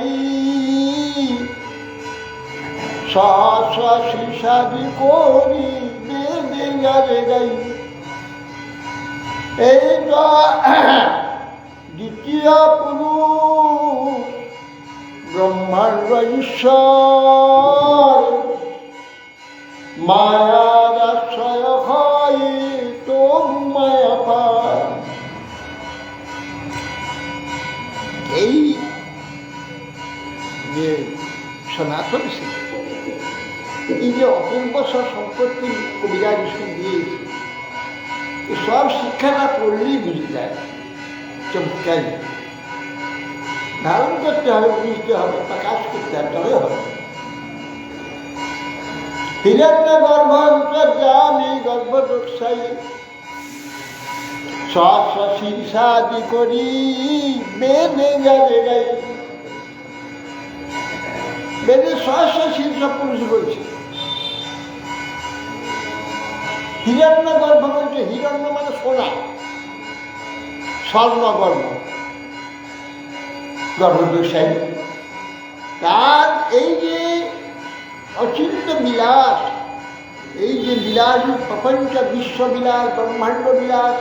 শিশাদি করি বেদে গাই। এই দ্বিতীয় পুরুষ ব্রহ্মাণ্ড ঈশ্বর, মায়ার আশ্রয় হয় তো মায়া পায়। এই যে সনাতন শিক্ষা, এই যে অপূর্ব সম্পত্তি কবিরাজ দিয়েছে, সব শিক্ষাটা পড়লেই বুঝে যায়। চমৎকার ধারণ করতে হবে, বুঝতে হবে, প্রকাশ করতে হবে। হিরণ্য গর্ভ অন্তর্যামী গর্ভদোষায়ী শীর্ষাদি করি বেদে গাই। বেদে শীর্ষ পুরুষ বলছে। হিরণ্য গর্ভ বলছে, হিরণ্য মানে সোনা, স্বর্ণ গর্ভদোষায়ী। তার এই যে অচিন্ত বিলাস, এই যে বিলাস, প্রপঞ্চ বিশ্ববিলাস, ব্রহ্মাণ্ড বিলাস,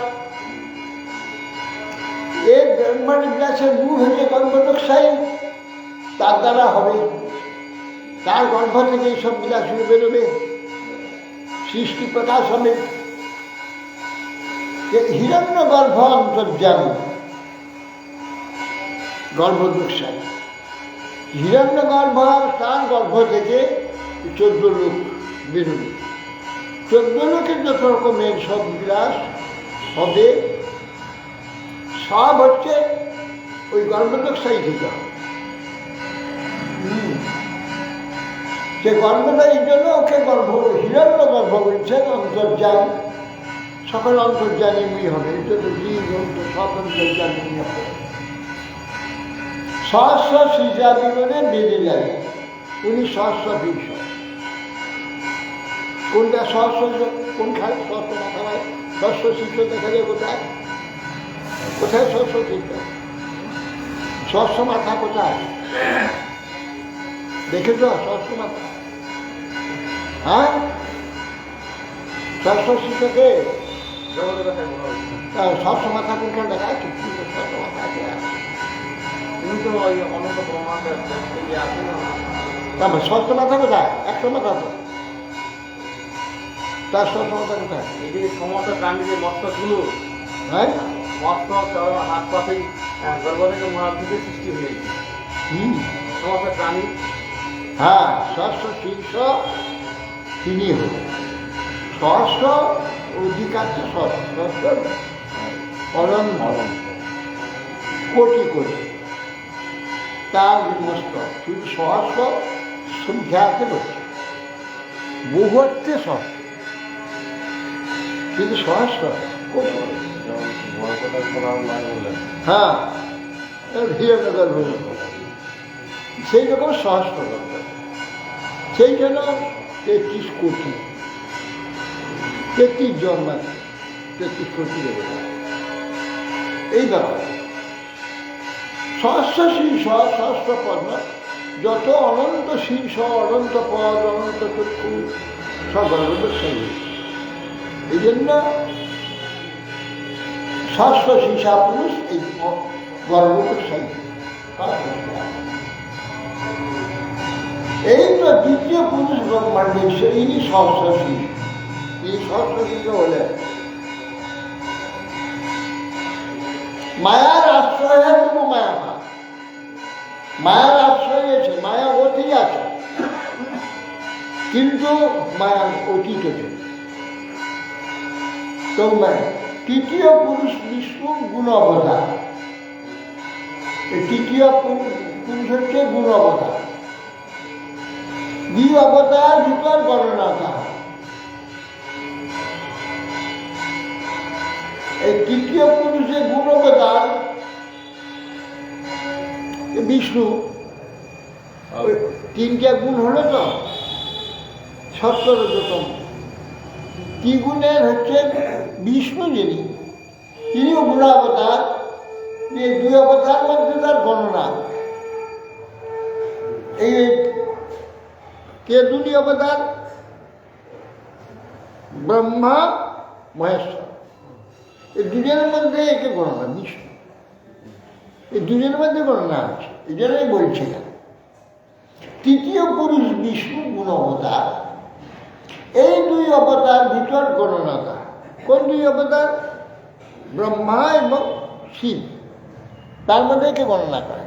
এই ব্রহ্মাণ্ড বিলাসের মূল হচ্ছে গর্ভদোষায়ী। তার দ্বারা হবে, তার গর্ভ থেকে এইসব বিলাস বেরোবে, সৃষ্টি প্রকাশ হবে। হিরণ্য গর্ভ অন্তর্যামী গর্ভদোষায়ী। হিরণ্য গর্ভ, তার গর্ভ থেকে 14 লোক বেরোবে। 14 লোকের যত রকমের সব বিলাস হবে, সব হচ্ছে ওই গর্ভদোষায়ী থেকে হবে। সে গর্ভদায়ীর জন্য ওকে হিরণ্য গর্ভ বলছেন, অন্তর্যামী। সকল অন্তর্যামী হবে, সব অন্তর্যামী হবে। সহস্র সীসা বিবরে বেঁধে যাবে, উনি সহস্র শীর্ষ। কোনটা সহস্র, কোনখানে সহস্র মাথা হয়? সহস্র শীর্ষ দেখা যায় কোথায়? কোথায় সহস্র শীর্ষ? সহস্র মাথা কোথায় দেখেছ? সহস্র মাথা, হ্যাঁ, সহস্র শীর্ষকে সহস্র মাথা কোনখানে দেখা আছে? সহস্র মাথা আছে, তারপর সহস্র মাথা কোথায়? 100 মাথা তো, তার সহস্র মাথা কোথায়? এদিকে সমস্ত প্রাণীদের মস্তকগুলো, হ্যাঁ, মস্তক হাত পাতেই গর্ভ থেকে মহাভূতের সৃষ্টি হয়েছে। সমস্ত প্রাণী, হ্যাঁ, সহস্র শীর্ষ তিনি হলেন। সহস্র অধিকার তো সহস্র অনন্ত কোটি কোটি, তার মস্তক শুধু সহস্র সংখ্যাতে বলছে, বহুত্বে সহস্র, কিন্তু সহস্র কোটি কোটি। হ্যাঁ, হিরণ্যগর্ভ সেই রকম সহস্র দরকার, সেই জন্য 33 কোটি, 33 জন্মাচ্ছে, 33 কোটি দেবতা। এই ব্যাপার সহস্র শীর্ষ, সহস্র পদ্ম, যত অনন্ত শীর্ষ, অনন্ত পদ, অনন্ত চক্ষু, সব গর্ভদশায়ী। এই জন্য সহস্র শীর্ষা পুরুষ এই গর্ভদশায়ী। এই তো দ্বিতীয় পুরুষ ব্রহ্মাণ্ডের, ইনি সহস্র শীর্ষ। এই সহস্র শীর্ষ হলেন মায়ার আশ্রয়ে, তবু মায়া না, মায়ার আশ্রয় আছে, মায়া অতি আছে, কিন্তু মায়ার অতীত তো তৃতীয় পুরুষ বিষ্ণু গুণ অবতার। তৃতীয় পুরুষ হচ্ছে গুণ অবতার, 2 অবতার ভিতর গণনা তাহার। এই তৃতীয় পুরুষের গুণ অবতার বিষ্ণু, 3টা গুণ হলো তো 17তম। কি গুণের হচ্ছে বিষ্ণু যিনি, তিনিও গুণাবতার। এই 2 অবতার মধ্যে তার গণনা। এই কে 2 অবতার? ব্রহ্মা মহেশ্বর, এই দুজনের মধ্যে একে গণনা বিষ্ণু, এই দুজনের মধ্যে গণনা আছে। এই জন্যই বলছি না তৃতীয় পুরুষ বিষ্ণু গুণ অবতার। এই 2 অবতার ভিতর গণনাটা। কোন 2 অবতার? ব্রহ্মা এবং শিব, তার মধ্যে একে গণনা করে।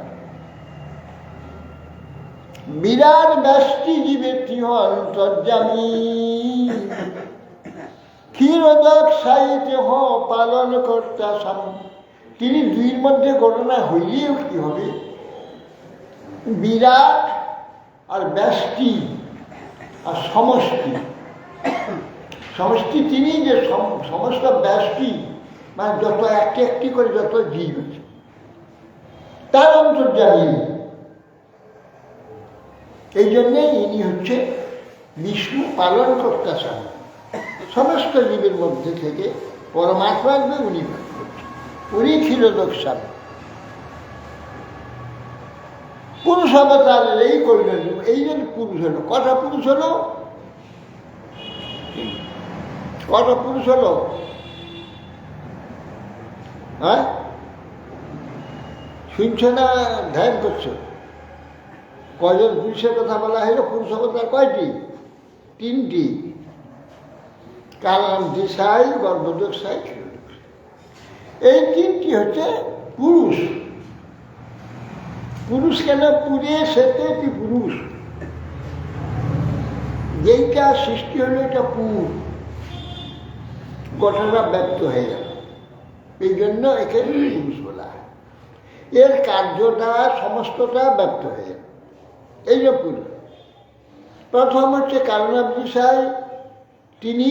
বিরাট ব্যষ্টি জীবের ত্রিহ অন্তর্যামী, ক্ষীরোদক সাইতে হ পালন কর্তা সাম। তিনি 2-র মধ্যে গণনা হইলেও কি হবে? বিরাট আর ব্যষ্টি আর সমষ্টি। সমষ্টি তিনি, যে সমস্ত ব্যষ্টি মানে যত একটি করে যত জীব আছে তার অন্তর্যামী। এই জন্যে ইনি হচ্ছে বিষ্ণু পালন কর্তা স্বামী। সমস্ত জীবের মধ্যে থেকে পরমাত্মা উনি উনি ক্ষীরোদক স্বামী। পুরুষ অবতারের এই করলেন, এই জন্য পুরুষ হলো। কটা পুরুষ হলো? কটা পুরুষ হলো? হ্যাঁ, শুনছো না ধ্যান করছো? কয়জন পুরুষের কথা বলা হলো? পুরুষ অবতার কয়টি? 3টি। কারণ দিশাই, গর্ভদশাই, এই 3টি হচ্ছে পুরুষ। পুরুষ কেন? পুরে সেতে কি পুরুষ, যেইটা সৃষ্টি হলো এটা পুর, গোটাটা ব্যক্ত হয়ে গেল, এই জন্য একে পুরুষ বলা হয়। এর কার্যটা সমস্তটা ব্যক্ত হয়ে গেল, এই যে পুরুষ। প্রথম হচ্ছে কারণাবিষয়, তিনি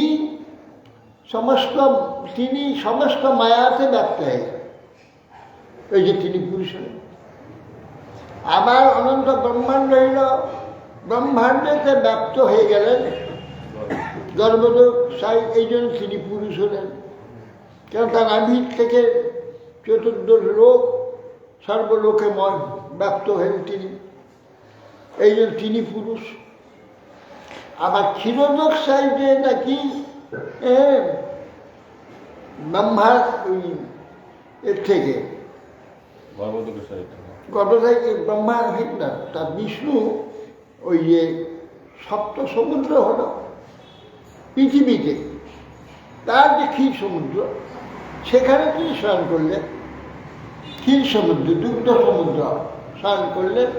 সমস্ত মায়াতে ব্যক্ত হয়ে গেল, এই যে তিনি পুরুষ হলেন। আবার অনন্ত ব্রহ্মাণ্ড হইল, ব্রহ্মাণ্ডেতে ব্যাপ্ত হয়ে গেলেন গর্ভলোক সাই, এই জন্য তিনি পুরুষ হলেন। কেন তার নাভির থেকে চতুর্দশ লোক সর্বলোকে ব্যাপ্ত হলেন তিনি, এই জন্য তিনি পুরুষ। আবার ক্ষীরোদক সাইডে নাকি ব্রহ্মার এর থেকে গর্ভদায়ী ব্রহ্মা ঠিক না, তার বিষ্ণু ওই যে সপ্ত সমুদ্র হলো পৃথিবীতে, তার যে ক্ষীর সমুদ্র সেখানে তিনি স্নান করলেন, ক্ষীর সমুদ্র দুগ্ধ সমুদ্র স্নান করলেন,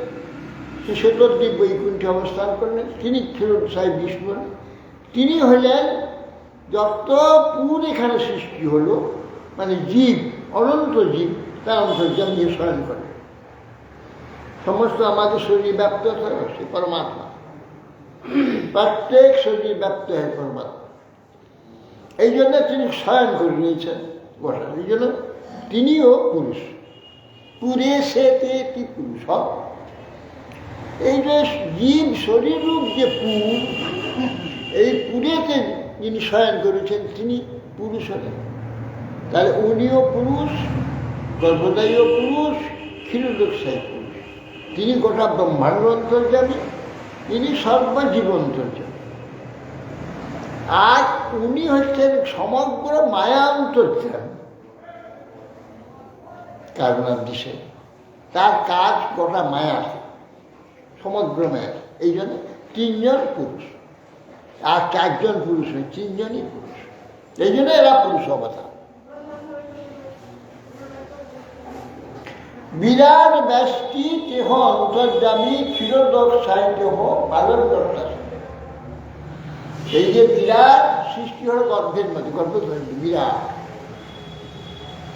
সে শ্বেতদ্বীপ বৈকুণ্ঠে অবস্থান করলেন, তিনি ক্ষীরোদশাই বিষ্ণু। তিনি হলেন যত পুর এখানে সৃষ্টি হলো, মানে জীব, অনন্ত জীব তার অন্তর্যাম নিয়ে স্মরণ করে। সমস্ত আমাদের শরীর ব্যাপ্ত হয় সে পরমাত্মা, প্রত্যেক শরীর ব্যাপ্ত হয় পরমাত্মা। এই জন্য তিনি স্মরণ করে নিয়েছেন বসান, এই জন্য তিনিও পুরুষ। পুরে সে তে পুরুষ। এই যে জীব শরীর রূপ যে পুর, এই পুরেতে যিনি শয়ন করেছেন তিনি পুরুষ হলেন। তাহলে উনিও পুরুষ, গর্ভদায়ীও পুরুষ, ক্ষীরোদকশায়ী পুরুষ। তিনি গোটা ব্রহ্মাণ্ড অন্তর্যামী, তিনি সর্বজীব অন্তর্যামী। আর উনি হচ্ছেন সমগ্র মায়া অন্তর্যামী কারণাদিশে। তার কাজ গোটা মায়া, সমগ্র মায়া। এই জন্য তিনজন পুরুষ, আর চারজন পুরুষ নয়, তিনজনই পুরুষ। এই জন্য এরা পুরুষ অবতার। বিরাট ব্যষ্টি কেহ অন্তর্যামী ক্ষীরোদকশায়ী কেহ পালন দর্শা। এই যে বিরাট সৃষ্টি হল গর্ভের মধ্যে, গর্ভধর্মী বিরাট,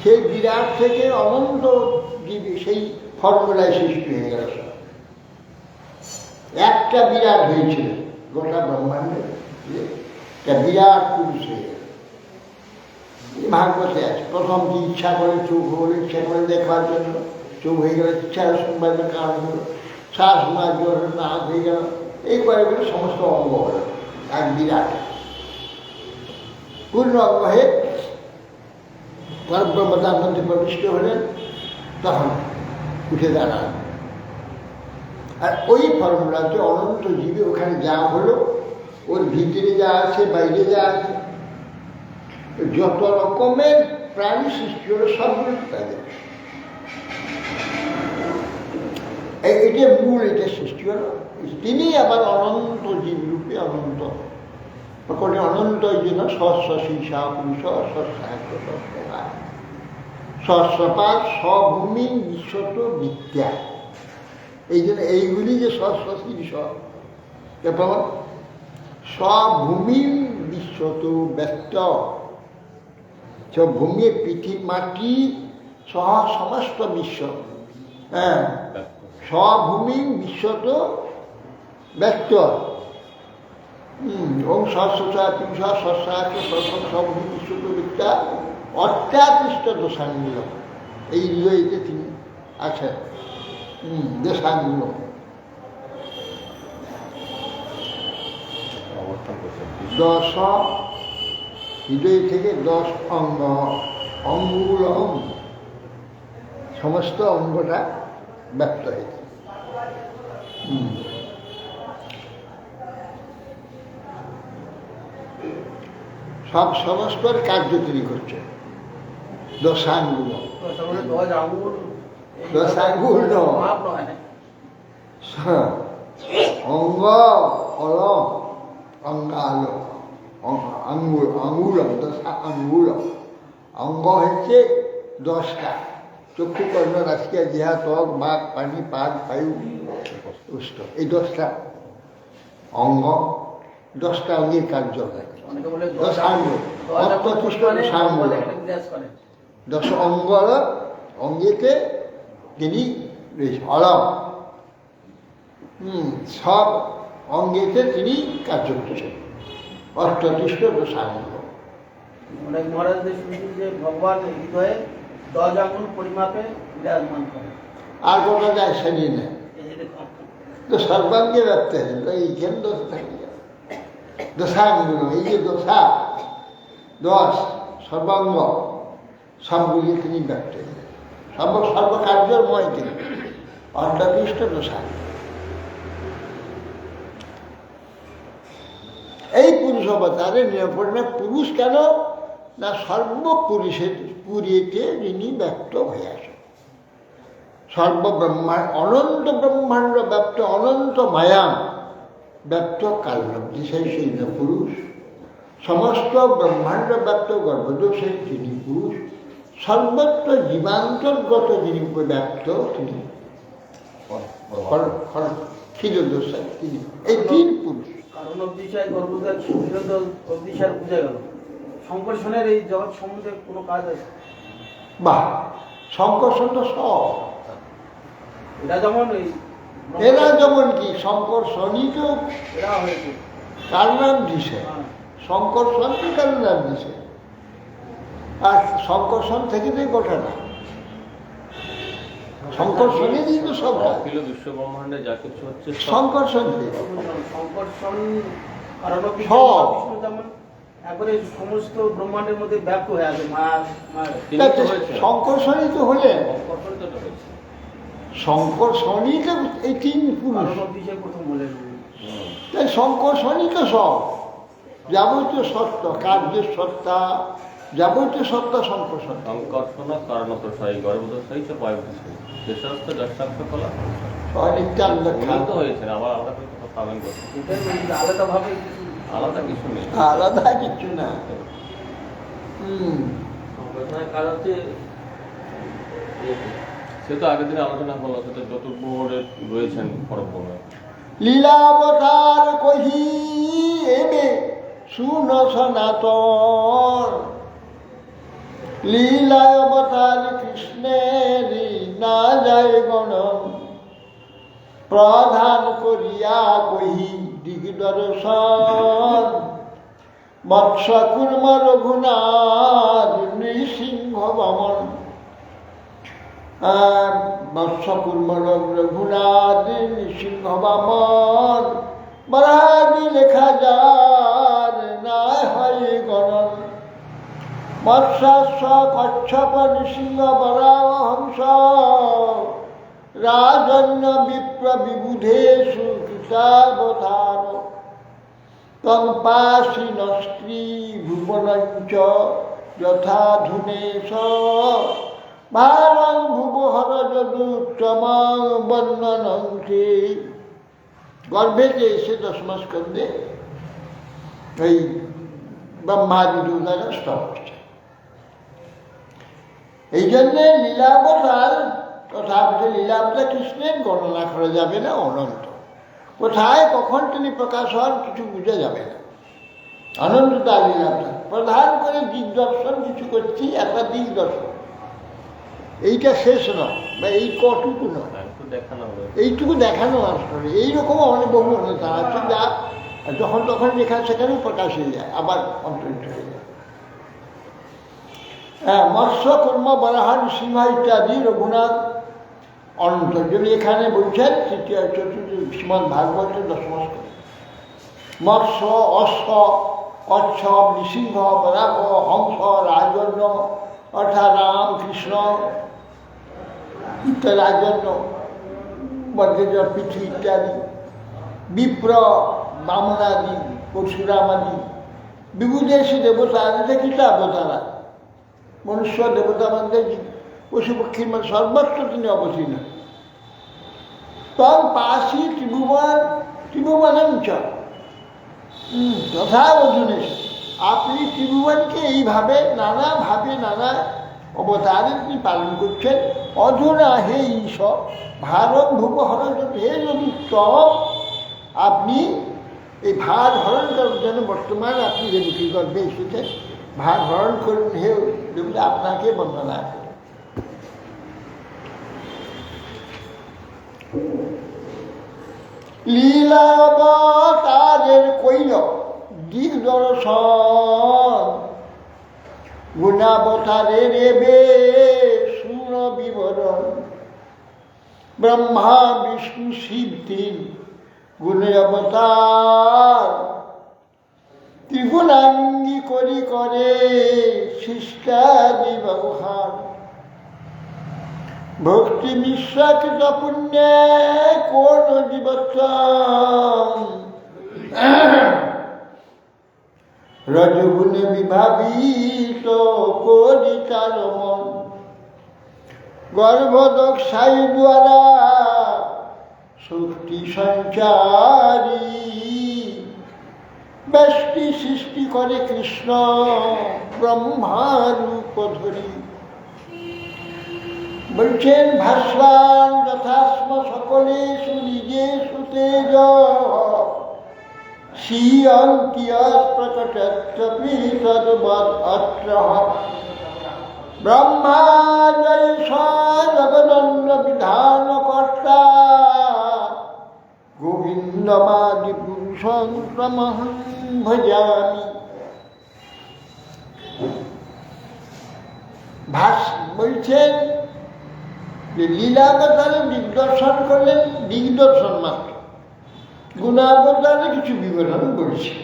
সেই বিরাট থেকে অনন্ত জীবী সেই ফর্মুলায় সৃষ্টি হয়ে গেল। একটা বিরাট হয়েছিল গোটা ব্রহ্মাণ্ডে, একটা বিরাট পুরুষ হয়ে গেল। ভাগবতে আছে, প্রথম কি ইচ্ছা করে চোখ হলো, ইচ্ছা করে দেখবার জন্য চোখ হয়ে গেল, ইচ্ছা শুনবার জন্য কান হলো, শ্বাস মার জন্য নাক হয়ে গেল, এই কয়েকগুলো সমস্ত অঙ্গ হলো এক বিরাট পূর্ণ অঙ্গ হয়ে পরব্রহ্ম তার মধ্যে প্রবিষ্ট হলেন, তখন উঠে দাঁড়ান। আর ওই ফর্মুলাতে অনন্ত জীবে ওখানে যা হলো, ওর ভিতরে যা আছে, বাইরে যা আছে, যত রকমের প্রাণী সৃষ্টি হলো সবগুলো তাদের এটা মূল, এটা সৃষ্টি হলো। তিনি আবার অনন্ত জীবরূপে অনন্ত প্রকটে অনন্ত, এই জন্য সহস্র শীর্ষা পুরুষ সহস্রাক্ষ সহস্রপাত স্বভূমি বিশ্বত বিদ্যা। এই জন্য এইগুলি যে সহস্র শীর্ষ, তারপর স্বভূমি বিশ্বত ব্যস্ত, ভূমি পৃথিবী মাটি সহ সমস্ত বিশ্ব, হ্যাঁ, স্বভূমি বিশ্বত ব্যক্ত। ওম সহস্রশা পুরুষ সহস্রাক্ষ স্বভূমি বিশ্বত বিদ্যা অত্যাকৃষ্ট দোষাঙ্গুল। এই হৃদয়তে তিনি আছেন, দোষাঙ্গুল। দশ হৃদয় থেকে 10 অঙ্গ, অঙ্গুল অঙ্গ, সমস্ত অঙ্গটা ব্যক্ত হয়েছে। সব সমস্তর কার্য তিনি করছেন। দশাঙ্গুল, দশাঙ্গুল অঙ্গ হল অঙ্গাল, আঙ্গুল, আঙ্গুল, দশা আঙ্গুল। অঙ্গ হচ্ছে 10টা, চক্ষু কর্ণ নাসিকা জিহ্বা ত্বক বাক পানি পাদ বায়ু উষ্ণ, এই 10টা অঙ্গ, 10টা অঙ্গের কার্য হয়। দশ অঙ্গ অঙ্গেতে তিনি অলম, সব অঙ্গেতে তিনি কার্য করছেন। অষ্টতিষ্ঠ দশাঙ্গ। মহারাজদের শুনছি যে ভগবান হৃদয়ে 10 আঙ্গুল পরিমাপে বিরাজমান করেন। আর গোটা যায় সে নিয়ে নেয়। তো সর্বাঙ্গে ব্যক্ত হলেন, এইখানে দোষ থাকে দশাগুলো, এই যে দশা 10 সর্বাঙ্গ সবগুলি তিনি ব্যক্ত হলেন, সর্বকার্যময় তিনি, অর্ধাবিষ্ট দশা। এই পুরুষ অবতারে নিরপূর্ণ পুরুষ কেন না সর্বপুরুষের পুরীতে যিনি ব্যক্ত হয়ে আসেন, সর্বব্রহ্মাণ্ড অনন্ত ব্রহ্মাণ্ড ব্যক্ত, অনন্ত মায়া ব্যক্ত কালব্ধি সেই পুরুষ, সমস্ত ব্রহ্মাণ্ড ব্যক্ত গর্ভদোষের যিনি পুরুষ, সর্বত্র জীবান্তর্গত যিনি ব্যক্ত তিনি ক্ষীরদোষা, তিনি এই 3 পুরুষ। কারণ অবদিশায় গর্ভোদয় অবদিশার বুঝা গেল। সংকর্ষণের এই জগৎ সম্বন্ধে কোনো কাজ আছে? বাহ, সংকর্ষণ তো সব, এটা যেমন এরা যেমন কি সংকর্ষণই তো এরা হয়েছে কার নাম দিছে, সংকর্ষণ তো কার নাম দিছে, আর সংকর্ষণ থেকে তো গোটাটা সংকর্ষণেরই তো সব অখিল বিশ্ব ব্রহ্মাণ্ডে যা কিছু হচ্ছে সংকর্ষণ থেকে। সংকর্ষণ কারণ সব। যেমন একবারে সমস্ত ব্রহ্মাণ্ডের মধ্যে ব্যাপ্ত হয়ে আছে সংকর্ষণই তো হলেন, সংকর্ষণটা তো হয়েছে। সংকর্ষণই তো এই 3 পুরুষ, প্রথম বলেন তাই সংকর্ষণই তো সব, যাবতীয় সত্য, কার্যের সত্তা, যাবতীয় সত্তা সংকর্ষণ। সংকর্ষণ কারণপ্রসায়ী গর্ভদোষায়ী চ বায়ুদোষায়ী শেষাস্ত দশাক্ষ কলা তো হয়েছে, আবার আলাদা করে কথা পাবেন করতে, আলাদাভাবে আলাদা কিছু নেই, আলাদা কিছু না। কারণ হচ্ছে সে তো আগের দিনে আলোচনা হলো, সেটা চতুর্ভুজে রয়েছেন পরব্রহ্মে। লীলাবতার কহি এবে শুন সনাতন, লীলা অবতার কৃষ্ণের না যায় গণন, প্রধান করিয়া কহি দিগদর্শন, মৎস্য কুর্ম রঘুনাথ নৃসিংহ বামন, মৎস্য কুর্ম রঘুনাথ নৃসিংহ বামন, বরাদি লেখা যার না হয় গণন, মৎস্য কচ্ছপ নৃসিংহ বরাহ হংস, রাজন্য বিপ্র বিবুধেষু কৃতাবতার, তম্পাসি নস্ত্রী ভুবনঞ্চ যথা ধুনেশ, ভারং ভুবহর যদুত্তমং বর্ণনন্তি। গর্ভেতে এসে 10 মাস স্কন্ধে এই ব্রহ্মাদি দেবতারা স্তব করছে। এই জন্যে লীলাবতার, তথাপি লীলাবতার কৃষ্ণের গণনা করা যাবে না, অনন্ত। কোথায় কখন তিনি প্রকাশ হন কিছু বুঝা যাবে না, অনন্ততা লীলাবতার। প্রধান করে দিগদর্শন কিছু করছি, একটা দিগদর্শন, এইটা শেষ নয় বা এই কটুকু নয়, এইটুকু দেখানো আসলে। এইরকম অনেক বহু অনতা আছে যা যখন তখন লেখা সেখানেও প্রকাশ হয়ে যায়, আবার অন্তরিত হয়ে যায়। হ্যাঁ, মৎস্য কর্ম বরাহ নৃসিংহ ইত্যাদি রঘুনাথ অনন্ত। যদি এখানে বলছেন তৃতীয় চতুর্থ শ্রীমদ ভাগবতের 10 স্কন্ধ, মৎস্য, অশ্ব, কচ্ছপ, নৃসিংহ, বরাহ, হংস, রাজন্য অর্থাৎ রাম কৃষ্ণ ইত্যাদি, রাজন্য বর্গেজ পৃথিবী ইত্যাদি, বিপ্র বামনাদি, পরশুরামাদি, বিভূদেশী দেবতা, কৃতাবতারা, মনুষ্য দেবতা মধ্যে পশু পক্ষীর মধ্যে সর্বত্র তিনি অবতীর্ণ। তম পাশি ত্রিভুবনঞ্চ তথা অধুনেশ, আপনি ত্রিভুবনকে এইভাবে নানাভাবে নানা অবতারে তিনি পালন করছেন। অধুনা হে ঈশ্বর ভারম ভূপহর, হে যদুত্তম, আপনি এই ভার হরণ করার জন্য বর্তমান আপনি দেবকীর গর্ভে এসেছেন, ভার হরণ করুন হে দেবতা, আপনাকে বন্দনা করি। লীলাবতারের কইল দিগদর্শন, গুণাবতারের এবে শুন বিবরণ, ব্রহ্মা বিষ্ণু শিব তিন গুণের অবতার, ত্রিগুণাঙ্গী করি করে শিষ্টাদি ব্যবহার। ভক্তি বিশ্বাকৃত পুণ্যে কোন জীবত্তম, রজগুণে বিভাবিত করি তার মন। গর্ভদক্ষাই দ্বারা শক্তি সঞ্চারী, ব্যষ্টি সৃষ্টি করে কৃষ্ণ ব্রহ্মারূপ ধরি। বলছেন ভাস্বান যথাস্ম সকলেষু নিজেষু তেজ, শ্রিয়ং কিয়ৎ প্রকটত্যপি তদ্বৎ অত্র। ব্রহ্মা জয় জগদণ্ড বিধান কর্তা, গোবিন্দমাদি পুরুষং তমহং ভজামি। বলছেন যে লীলাবতারে দিগদর্শন করলেন, দিগদর্শন মাত্র, গুণাবতারে কিছু বিবরণ বলছে।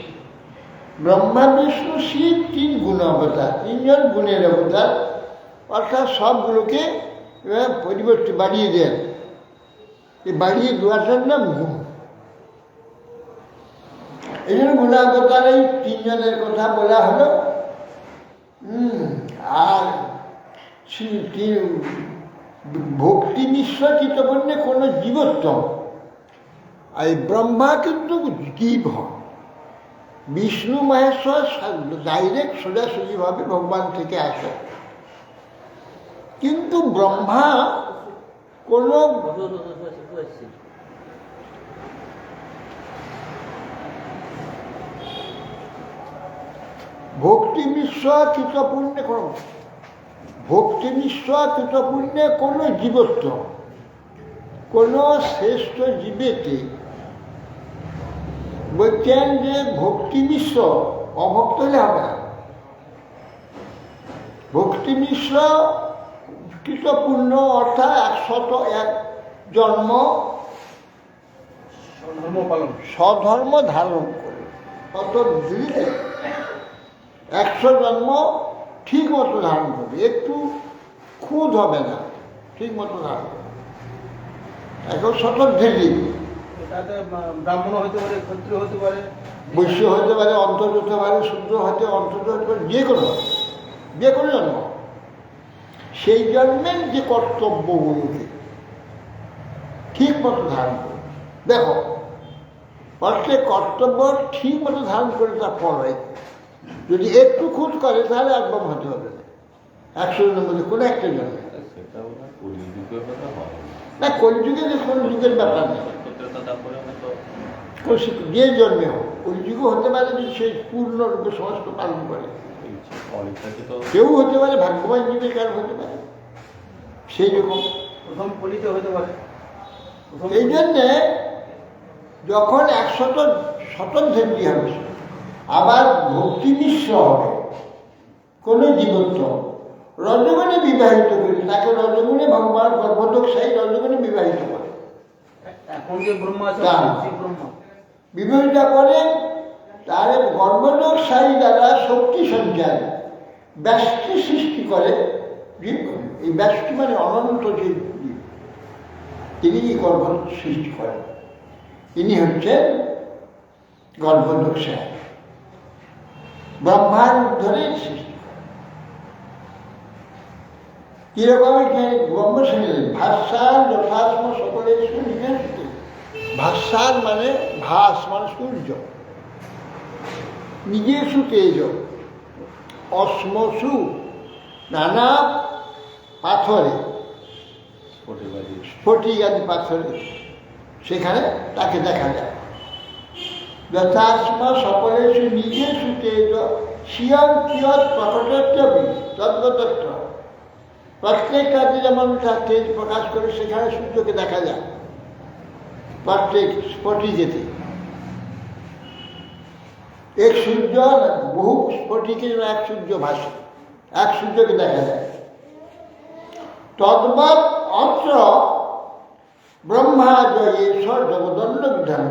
ব্রহ্মা বিষ্ণু শিব তিন গুণাবতার, তিনজন গুণের অবতার, অর্থাৎ সবগুলোকে পরিবর্তন বাড়িয়ে দেন। এই বাড়িয়ে দেওয়াটার নাম গুণ। এই জন্য গুণাবতার এই তিনজনের কথা বলা হলো। আর ভক্তি মিশ্রিত বললে কোনো জীবোত্তম। আর ব্রহ্মা কিন্তু জীব হন, বিষ্ণু মহেশ্বর ডাইরেক্ট সোজাসুজিভাবে ভগবান থেকে আসে, কিন্তু ব্রহ্মা কোনো ভক্তি মিশ্র কৃতপুণ্যে কোনো ভক্তি মিশ্র কৃতপুণ্যে কোনো জীবত্ব, কোনো শ্রেষ্ঠ জীবেতে বলছেন যে ভক্তি মিশ্র অভক্ত হলে হবে না। ভক্তি মিশ্র কৃতপুণ্য অর্থাৎ 101 জন্ম স্বধর্ম ধারণ করে, কত দিতে 100 জন্ম ঠিক মতো ধারণ করবে, একটু খুঁত হবে না, ঠিক মতো ধারণ করবে। এখন শতধৃতি, ব্রাহ্মণ হতে পারে, ক্ষত্রিয় হতে পারে, বৈশ্য হতে পারে, অন্তর হতে পারে, শূদ্র হতে অন্তর হতে পারে, যে কোনো জন্ম। সেই জন্মের যে কর্তব্যগুলোকে ঠিক মতো ধারণ করবে। দেখো, প্রত্যেক কর্তব্য ঠিক মতো ধারণ করে তার ফল হয়। যদি একটু খুঁত করে তাহলে একদম হতে হবে না 100 জনের মধ্যে কোনো একটা জন্মে না। কলিযুগে যে কোনো যুগের ব্যাপার নেই, যে জন্মে হোক কলিযুগও হতে পারে যে সে পূর্ণরূপে সমস্ত পালন করে। কেউ হতে পারে ভাগ্যবান জীবে, কারো হতে পারে সেই রকম প্রথম কলিতে হতে পারে। এই জন্যে যখন 100 শতধৃতি হবে, আবার ভক্তি মিশ্র হবে, কোনো জীবত্ব রজগুণে বিবাহিত করে, তাকে রজগুণে ভগবান গর্ভদক্ষাই রজগুণে বিবাহিত করে। এখন যে ব্রহ্মা আছে বিবাহিত করে, তার গর্ভদক্ষাই দ্বারা শক্তি সঞ্চার, ব্যষ্টি সৃষ্টি করে। এই ব্যষ্টি মানে অনন্ত যে জীব, তিনি গর্ভ সৃষ্টি করেন, তিনি হচ্ছেন গর্ভদক্ষাই, ব্রহ্মার ধরে সৃষ্টি করে। কিরকম ব্রহ্ম শুনিলেন, ভাস্যার যথাস্ম সকলের শুনিলেন। ভাস্যার মানে ভাস মানে সূর্য, নিজেষু তেজ, অশ্মসু নানা পাথরে, স্ফটিক আদি পাথরে, সেখানে তাকে দেখা যায়। যথাস্ম সকলেষু নিজেষু তেজ, শ্রিয়ং কিয়ৎ প্রকটত্যপি তদ্বৎ। প্রত্যেক কাজে যেমন তার তেজ প্রকাশ করে, সেখানে সূর্যকে দেখা যায় প্রত্যেক স্ফটিকেতে। এক সূর্য বহু স্ফটিকে এক সূর্য ভাসে, এক সূর্যকে দেখা যায়। তদ্বৎ অত্র ব্রহ্মা জয়েশ জগদণ্ড বিধান,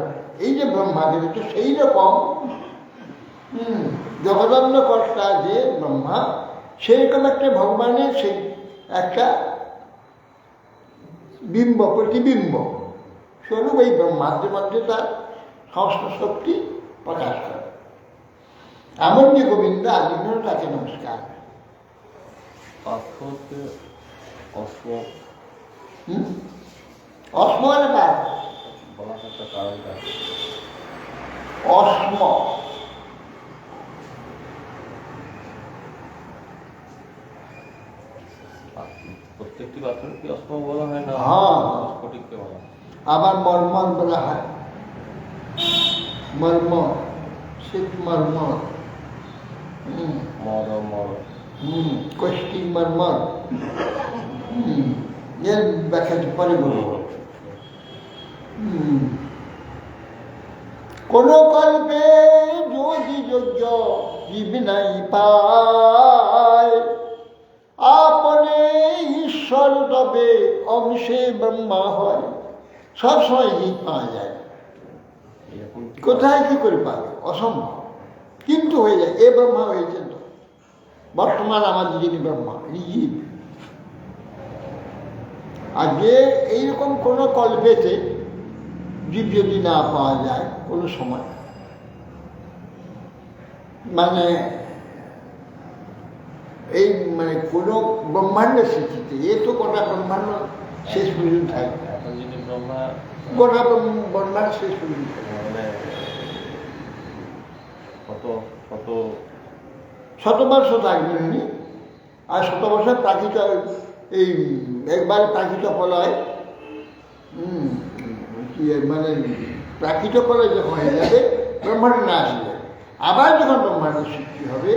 এই যে ব্রহ্মা কিন্তু সেই রকম জগদণ্ড কর্তা যে ব্রহ্মা, সেইরকম একটা ভগবানের সেই একটা বিম্ব, প্রতিবিম্ব স্বরূপ এই ব্রহ্মাণ্ডের মধ্যে তার সমস্ত শক্তি প্রকাশ করে। এমন যে গোবিন্দ আদিন্য, তাকে নমস্কার। অস্ম মানে কার? অস্ম প্রত্যেকটি পাথর কি অস্ম বলা হয় না? হ্যাঁ, স্ফটিককে বলা হয়। আবার মর্মর বলা হয়, মর্মর, শীত মর্মর, কোষ্ঠী মর্মর, এর ব্যাখ্যাটি পরে বলব। কোন কল্পে যদি যোগ্য জীব নাই পায়, আপনে ঈশ্বর তবে অংশে ব্রহ্মা হয়। সবসময় জীব পাওয়া যায়, কোথায় কি করে পাবে? অসম্ভব, কিন্তু হয়ে যায়। এ ব্রহ্মা হয়েছেন তো বর্তমান আমাদের যিনি ব্রহ্মা, এই জীব। আর যে এইরকম কোনো কল্পেতে জীব যদি না পাওয়া যায় কোনো সময়, মানে এই মানে কোনো ব্রহ্মাণ্ডের সৃষ্টিতে, এ তো কটা ব্রহ্মাণ্ড শেষ পর্যন্ত থাকে, গোটা ব্রহ্মাণ্ড শেষ পর্যন্ত শতবর্ষ থাকবেন উনি। আর শতবর্ষের প্রাকৃত এই একবার প্রাকৃত প্রলয়, মানে প্রাকৃত প্রলয় যখন হয়ে যাবে, ব্রহ্মাণ্ড না আসবে, আবার যখন ব্রহ্মাণ্ডের সৃষ্টি হবে,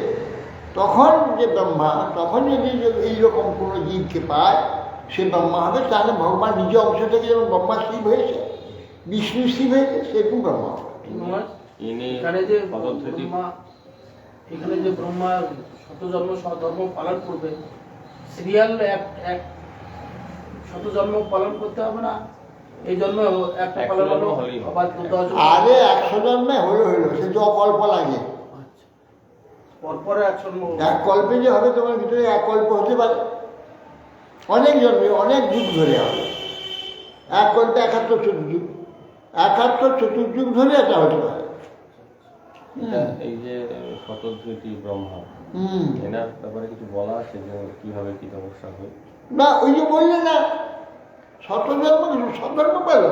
তখন যে ব্রহ্মা, তখন যদি এইরকম কোনো জীবকে পায়, সে ব্রহ্মা হবে। তাহলে ভগবান নিজ অংশ থেকে যেমন ব্রহ্মা শিব হয়েছে, বিষ্ণু শিব হয়েছে, সেরকম ব্রহ্মা হবে। এখানে যে ব্রহ্মা শতজন্ম ধর্ম পালন করবে, সিরিয়াল এক শতজন্ম পালন করতে হবে না? এই জন্ম একটা পালন হলো, আরে 100 জন্মে হলো, সে তো অকল্প লাগে। পরপরে 100 জন্ম, এক কল্পে যে হবে তোমার ভিতরে, এক কল্প হতে পারে, অনেক জন্মে, অনেক যুগ ধরে হবে। এক কল্পে 71 চতুর্যুগ, 71 চতুর্যুগ ধরে এটা হতে পারে। এই যে শতধৃতি ব্রহ্মা, এনার ব্যাপারে কিছু বলা আছে যে কিভাবে কি সমস্যা হয়? না, ওই যে বললে না, শতজন্ম পেল,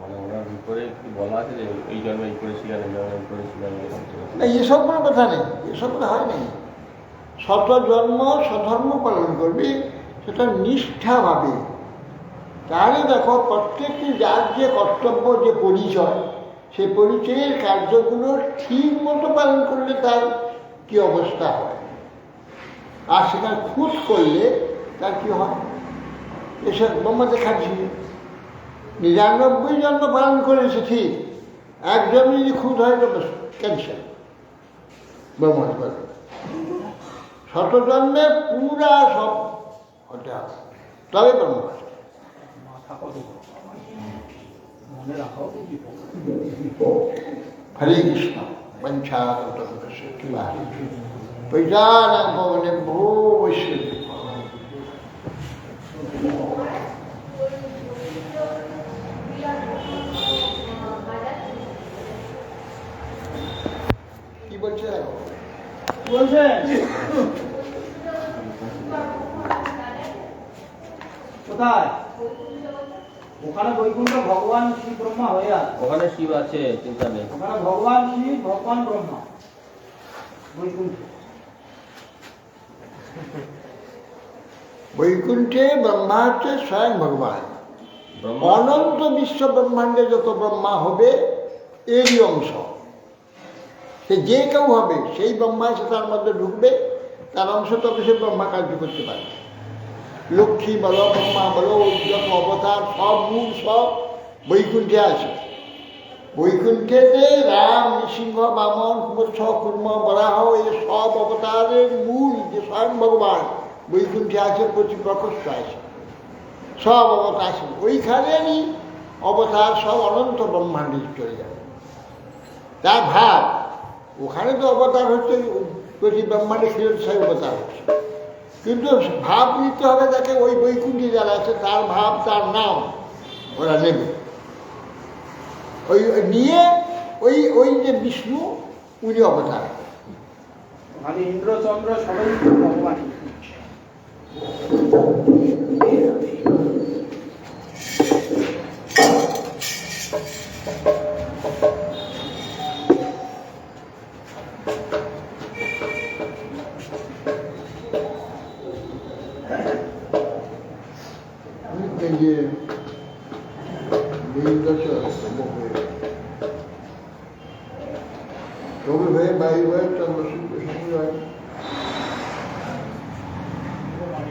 মানে ওনার উপরে কি বলা আছে যে এই জন্মে এই করেছিলেন, এই জন্মে এই করেছিলেন? না, এসব কোনো কথা নেই, এসব কথা হয় নাই। শতজন্ম স্বধর্ম পালন করবি, সেটা নিষ্ঠাভাবে। তাহলে দেখো, প্রত্যেকটি যার যে কর্তব্য, যে পরিচয়, সেই পরিচয়ের কার্যগুলো ঠিক মতো পালন করলে তার কি অবস্থা হয়, আর সেখানে খুঁত করলে তার কি হয়? এসব ব্রহ্মা দেখাচ্ছি 99 জন্ম পালন করেছে ঠিক, এক জন্ম যদি খুঁত হয় তো ক্যান্সার। ব্রহ্মা বলে শতজন্মে পুরা সব হতে হবে, তবে ব্রহ্মা। হরে কৃষ্ণ পঞ্চাননে ভো বৈষ্ণব। কি বলছে কোথায়? ওখানে বৈকুণ্ঠ ভগবান শিব ব্রহ্মা হয়ে আছে। ওখানে শিব আছে, চিন্তা নেই। ওখানে ভগবান শিব, ভগবান ব্রহ্মা বৈকুণ্ঠে ব্রহ্মা হচ্ছে স্বয়ং ভগবান। অনন্ত বিশ্ব ব্রহ্মাণ্ডে যত ব্রহ্মা হবে এরই অংশ, সে যে কেউ হবে, সেই ব্রহ্মা এসে তার মধ্যে ঢুকবে, তার অংশ তবে সে ব্রহ্মা কার্য করতে পারে। লক্ষ্মী বলো, ব্রহ্মা বলো, যত অবতার সব মূল সব বৈকুণ্ঠে আছে। বৈকুণ্ঠেতে রাম, নৃসিংহ, বামন, কুমৎস, কুর্ম, বরাহ, এই সব অবতারের মূল যে স্বয়ং ভগবান বৈকুণ্ঠে আছে, প্রতি প্রকোষ্ঠ আছে। সব অবতার ছিল ওইখানেরই অবতার সব অনন্ত ব্রহ্মাণ্ডে চলে যাবে। তার ভাব ওখানে তো অবতার হচ্ছে প্রতি ব্রহ্মাণ্ডে ক্ষীরোদশায়ী অবতার হচ্ছে, কিন্তু ভাব নিতে হবে তাকে ওই বৈকুণ্ঠী যারা আছে তার ভাব তার নাম ওরা নেবে। ওই নিয়ে ওই ওই যে বিষ্ণু উনি অবতার। মানে ইন্দ্রচন্দ্র সবাই ভগবান। যে রবি ভাই বায়ু ভাই চন্দ্রশুক্র শুক্র হয়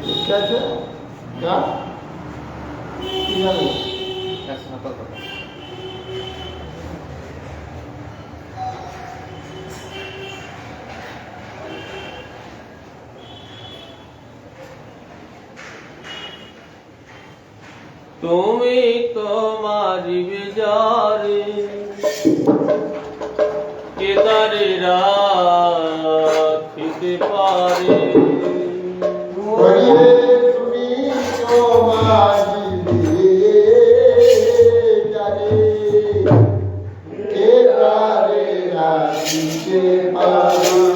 ঠিক আছে যা কি জানো তুমি তোমারি বেজারে কেদারে রাখিতে পারে তুমি তোমারি বেজারে কেদারে রাখিতে পারে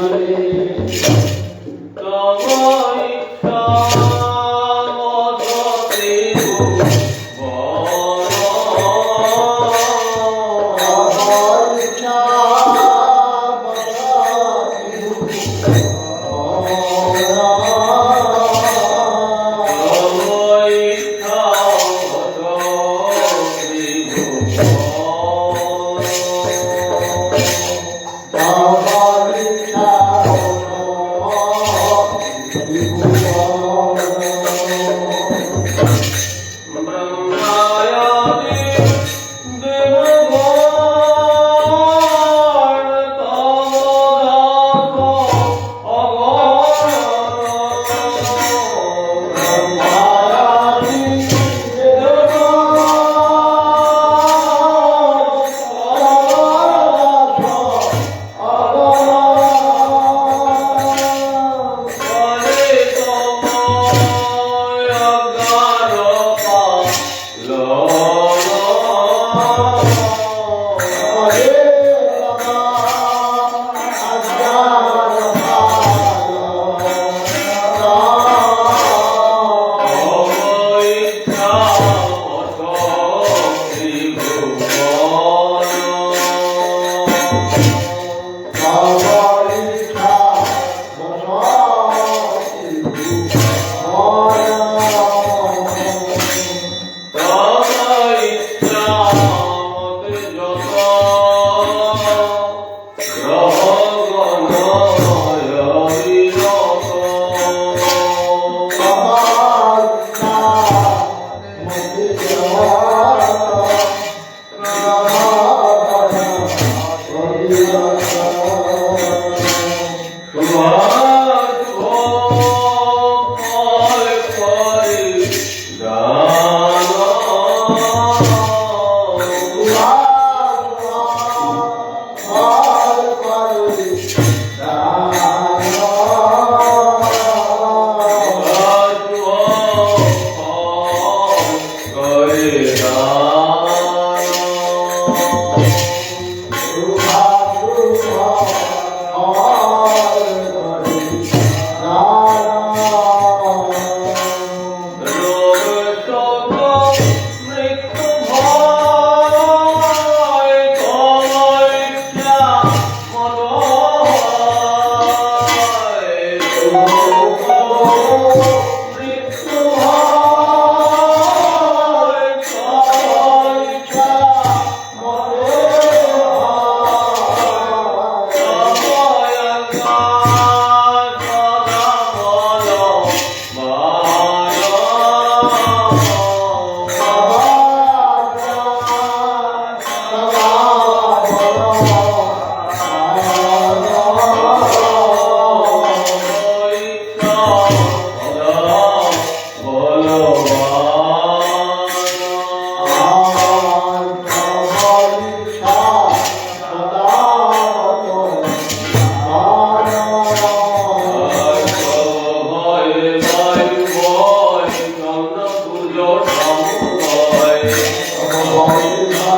Yeah.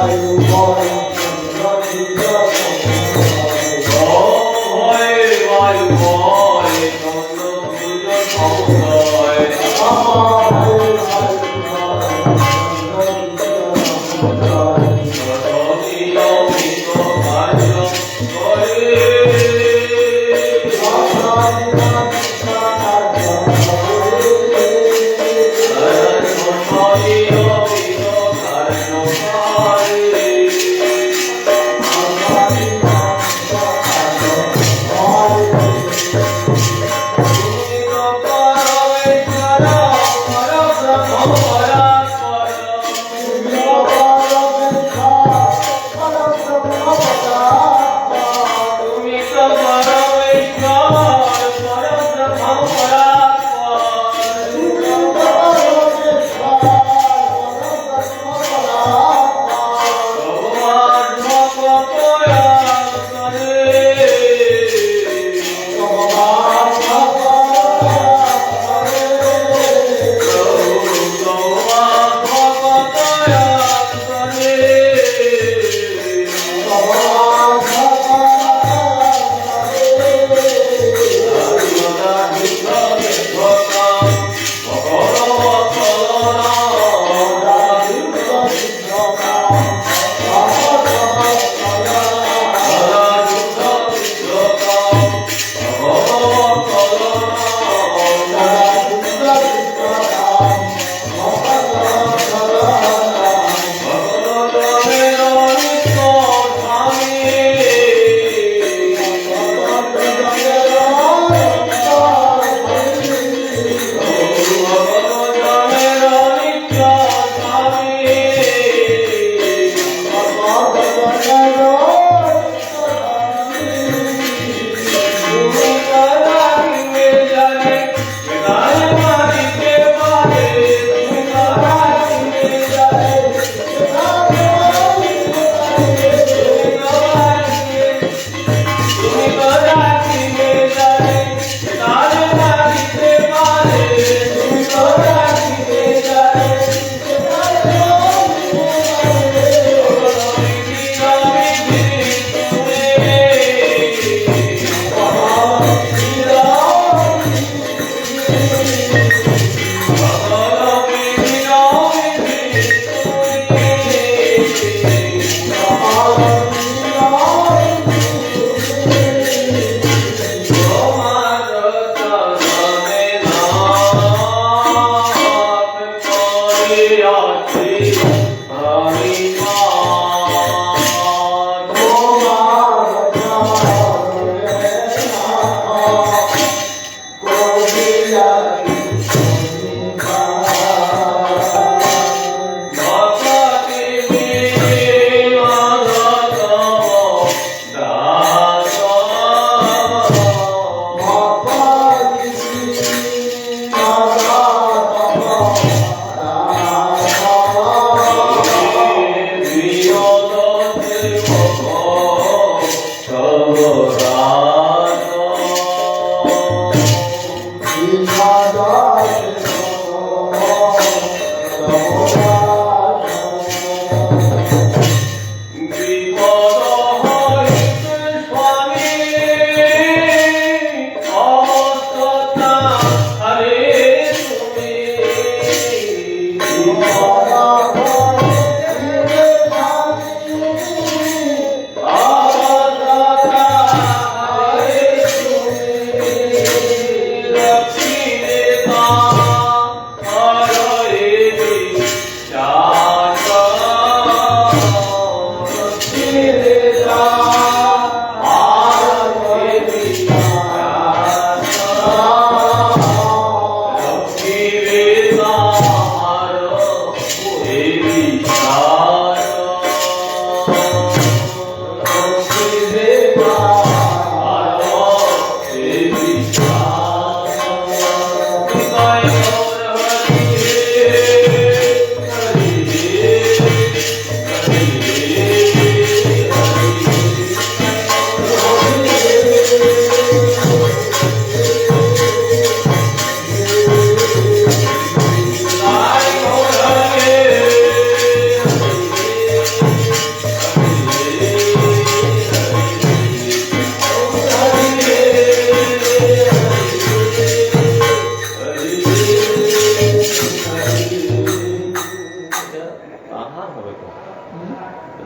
Oh,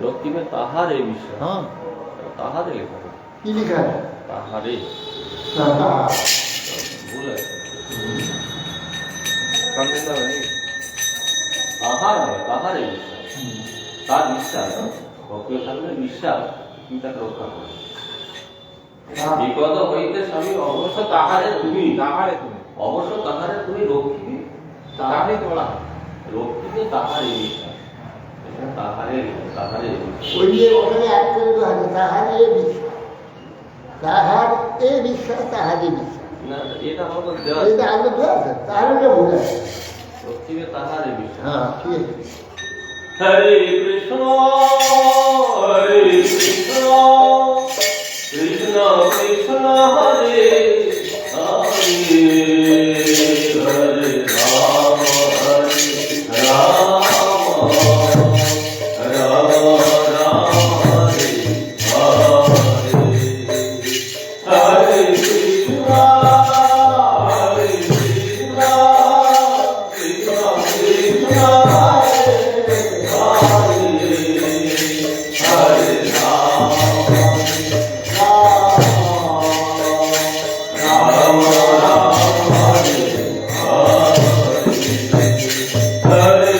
রক্তিমে তাহারে বিশ্বাস, হ্যাঁ তাহারে লেখা আছে। কি লেখা আছে? তাহারে তাহা। ভুল আছে। কন্টেন্ট হবে নাকি? তাহার নয়, তাহারে বিশ্বাস, তার বিশ্বাস, ভক্তির সামনে বিশ্বাস তুমি তাকে রক্ষা করো। বিপদ হইতে স্বামী অবশ্য তাহারে তুমি, তাহারে তুমি, অবশ্য তাহারে তুমি রক্ষিবে, তাহারেই তো বলা হয়। রক্ষিবে তাহারে বিশ্বাস, এখানে তাহারে তাহারে বিশ্বাস। ওই যে ওখানে এক করে দেওয়া আছে, তাহার এ বিশ্বাস, তাহার এ বিশ্বাস, তাহার এ বিশ্বাস। না এটা আমার দেওয়া এটা আগে দেওয়া আছে, তাহলে তো ভুল আছে। রক্ষিবে তাহারে বিশ্বাস। হ্যাঁ ঠিক আছে। হরে কৃষ্ণ হরে কৃষ্ণ কৃষ্ণ কৃষ্ণ হরে হরে হরে রাম রাম রাম রাম হরে হরে হরে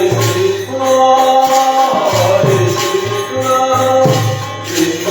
কৃষ্ণ হরে কৃষ্ণ কৃষ্ণ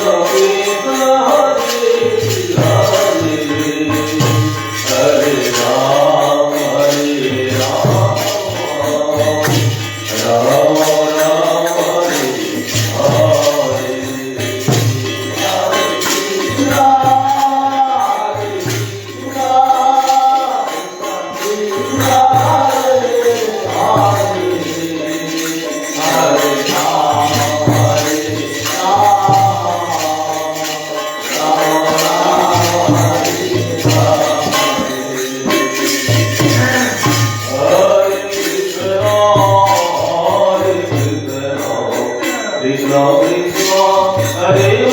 কৃষ্ণ Hare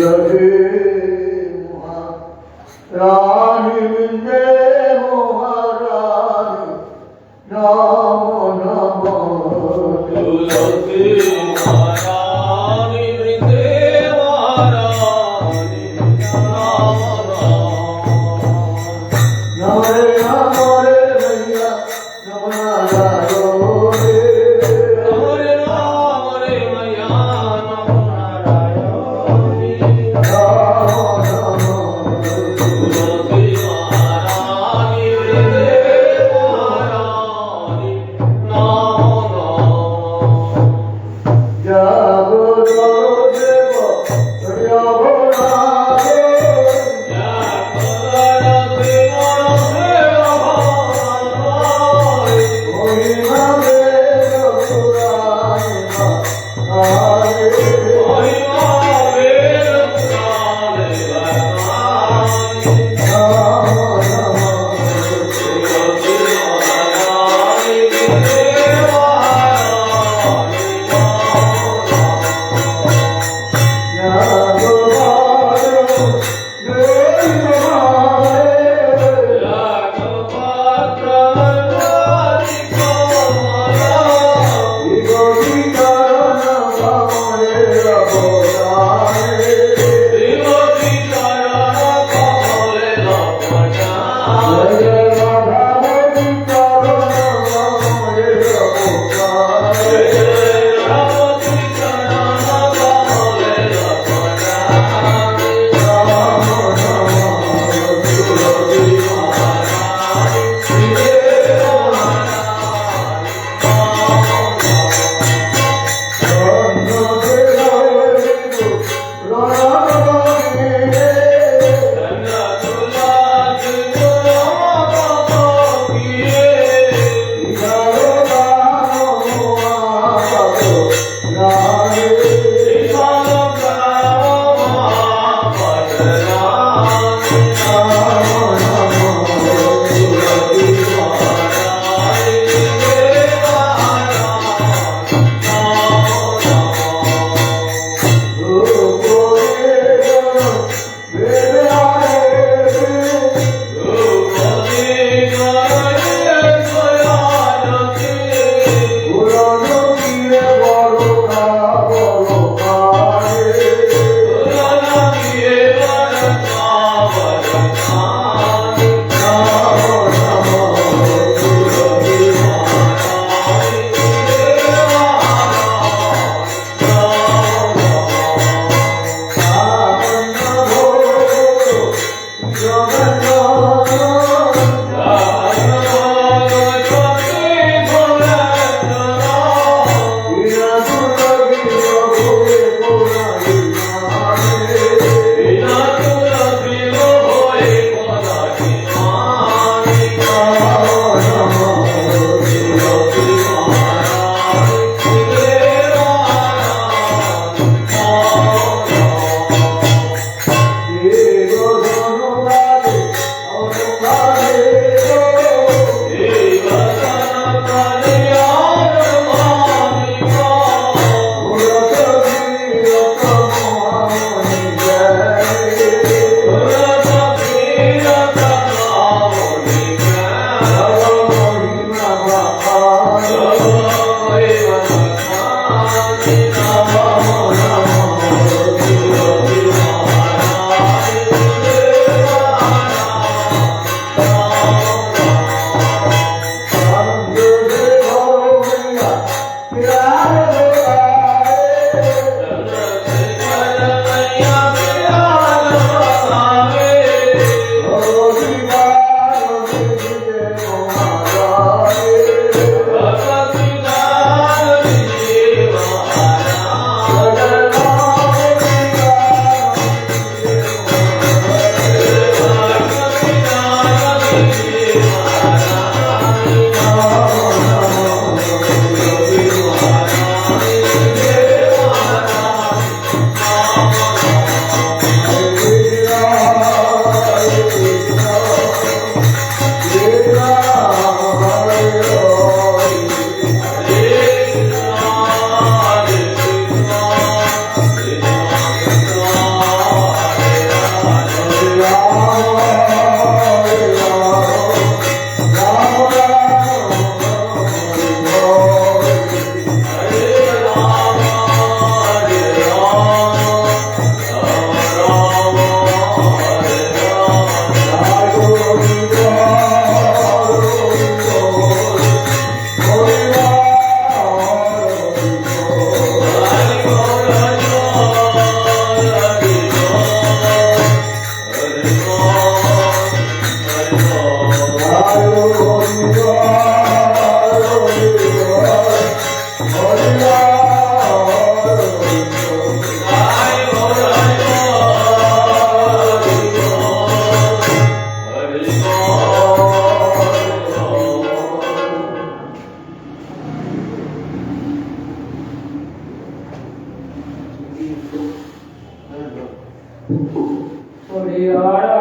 তুলসী রানী বিন্দে মহারানী নম নম তুলসী মহারানী বৃন্দে মহারানী নাম নমরে নমরে ভৈয়া নম নারায়ণে হরে রাম হরে মায়া নম নারায়ণী নম নম তুলসী মহারানী বৃন্দে মহারানী নাম Hare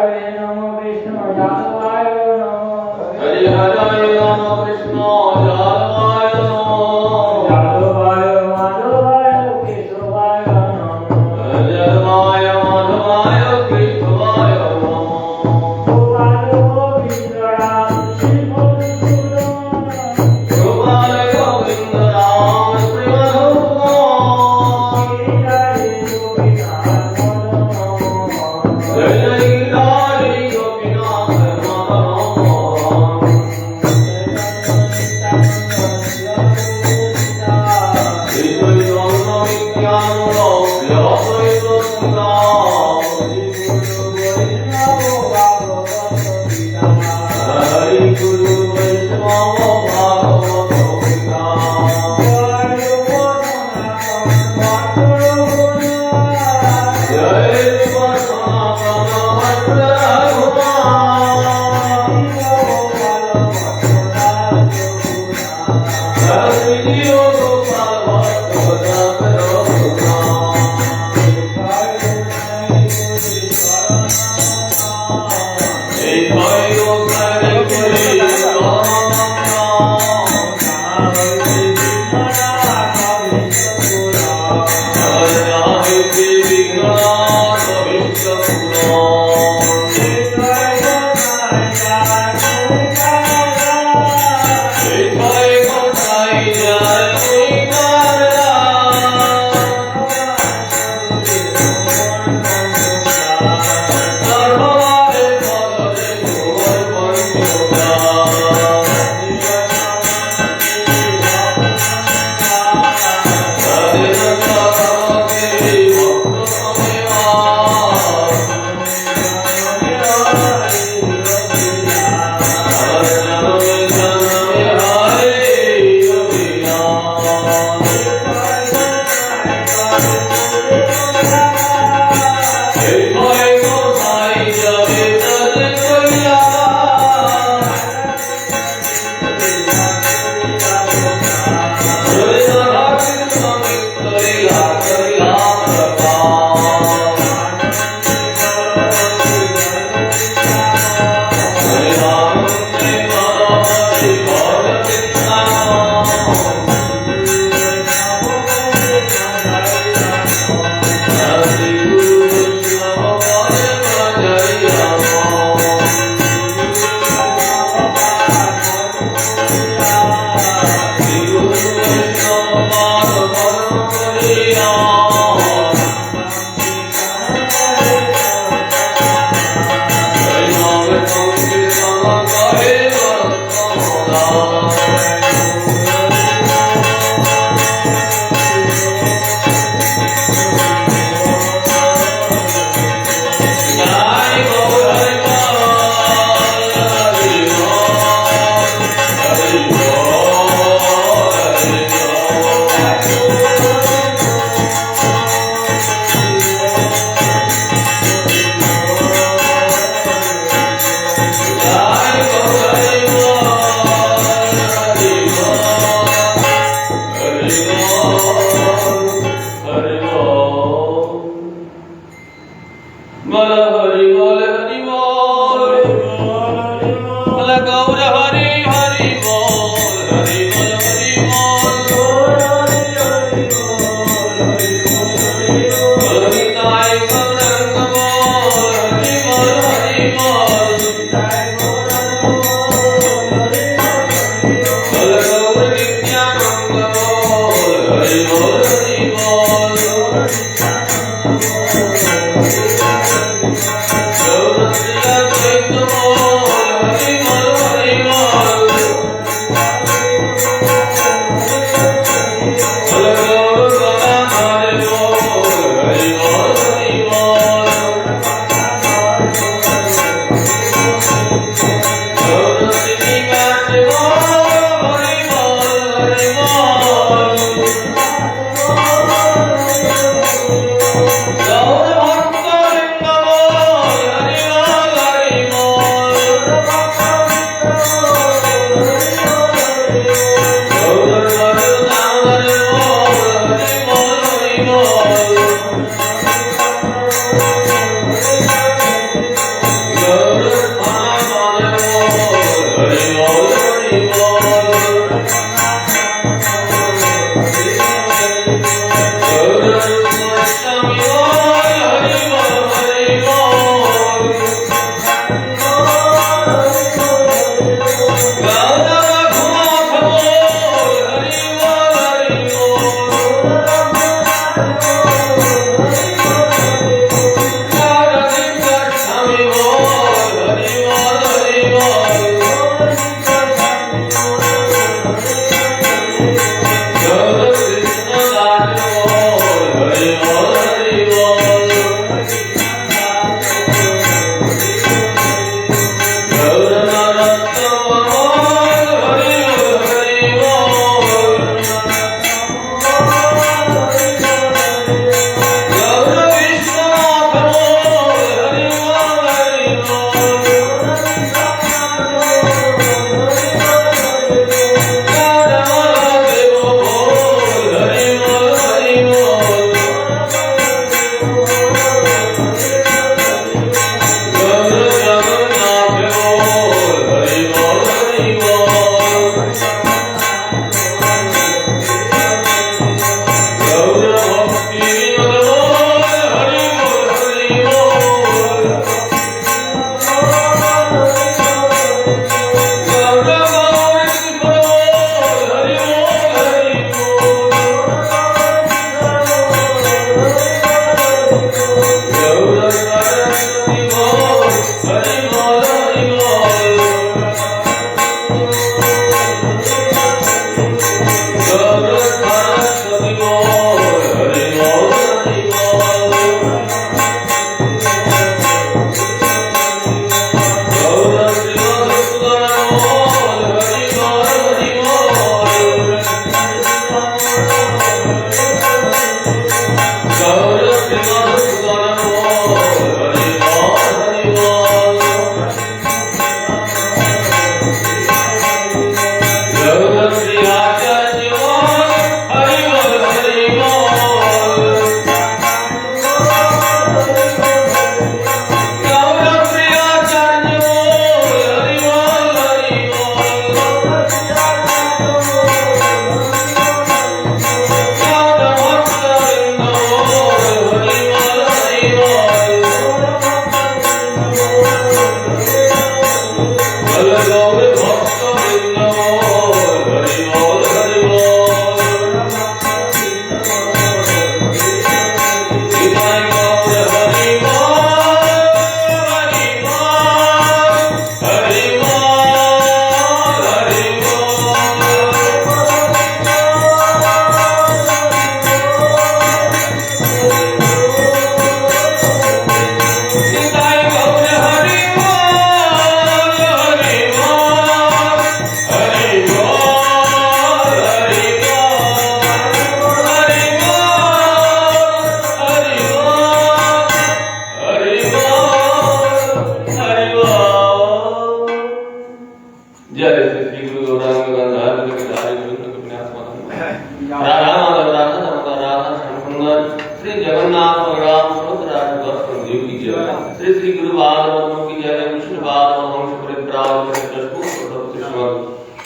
गुरुपाद की जय विष्णुपाद वंश परित्राण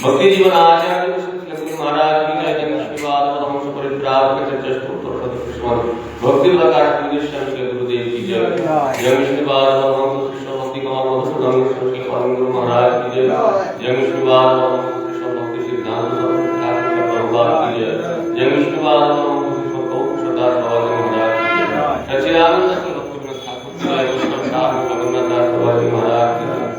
भक्ति जीवन आचार्य श्री महाराज की जय विष्णुपाद वंश परित्राण भक्ति प्रकाश श्री गुरुदेव की जय जय विष्णुपाद वंश कृष्ण भक्ति कमल मधुसूदन श्री परम गुरु महाराज की जय जय विष्णुपाद वंश कृष्ण भक्ति सिद्धांत ठाकुर प्रभुपाद की जय जय विष्णुपाद वंश कृष्ण कौश सरदार बाबा महाराज की जय सच्चिदानंद जय कृष्ण ठाकुर जगन्नाथ दास बाबा महाराज की जय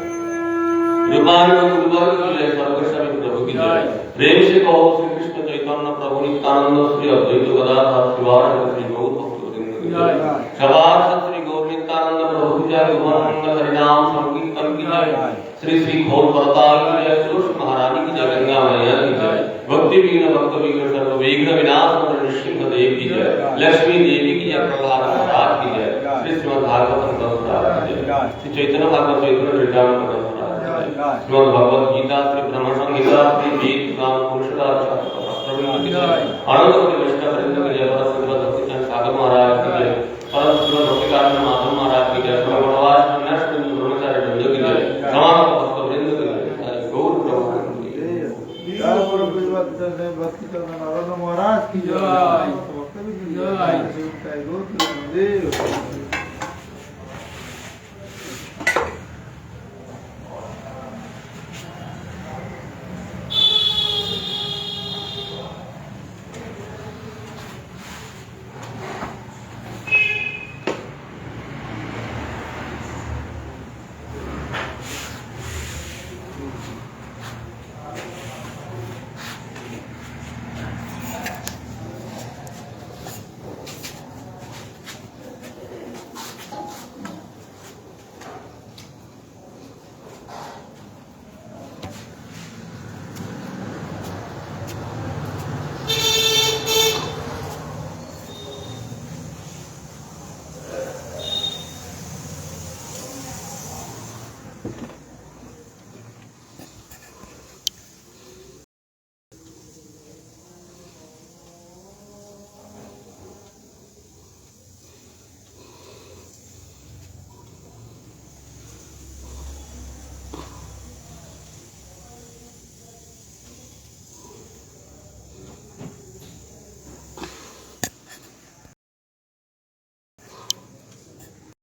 रूपानंद गुरुवर की जय सर्वस्वामी प्रभु की जय प्रेम से कहो श्री कृष्ण चैतन्य प्रभु नित्यानंद श्री अद्वैत गदाधर शिवानंद श्री गौर भक्तवृंद की जय सवार श्री गौर नित्यानंद प्रभु की जय मंगल हरि नाम संकीर्तन की जय श्री श्री घोर परताल की जय सुरेश महारानी की जय गंगा मैया की जय भक्ति विघ्न भक्त विघ्न सर्व विघ्न विनाश नृसिंह देव की जय लक्ष्मी देवी की जय प्रहलाद महाराज की जय श्री श्रीमद् भागवतम महाराज की जय श्री चैतन्य भागवत चैतन्य चैतन्य श्रीमद् भगवद गीता श्री ब्रह्म संहिता श्री वेद पुराण पुरुषदास शास्त्र की जय आनंद वैष्णव वृंद की जय परम भक्ति सागर महाराज की जय परम भक्ति कारण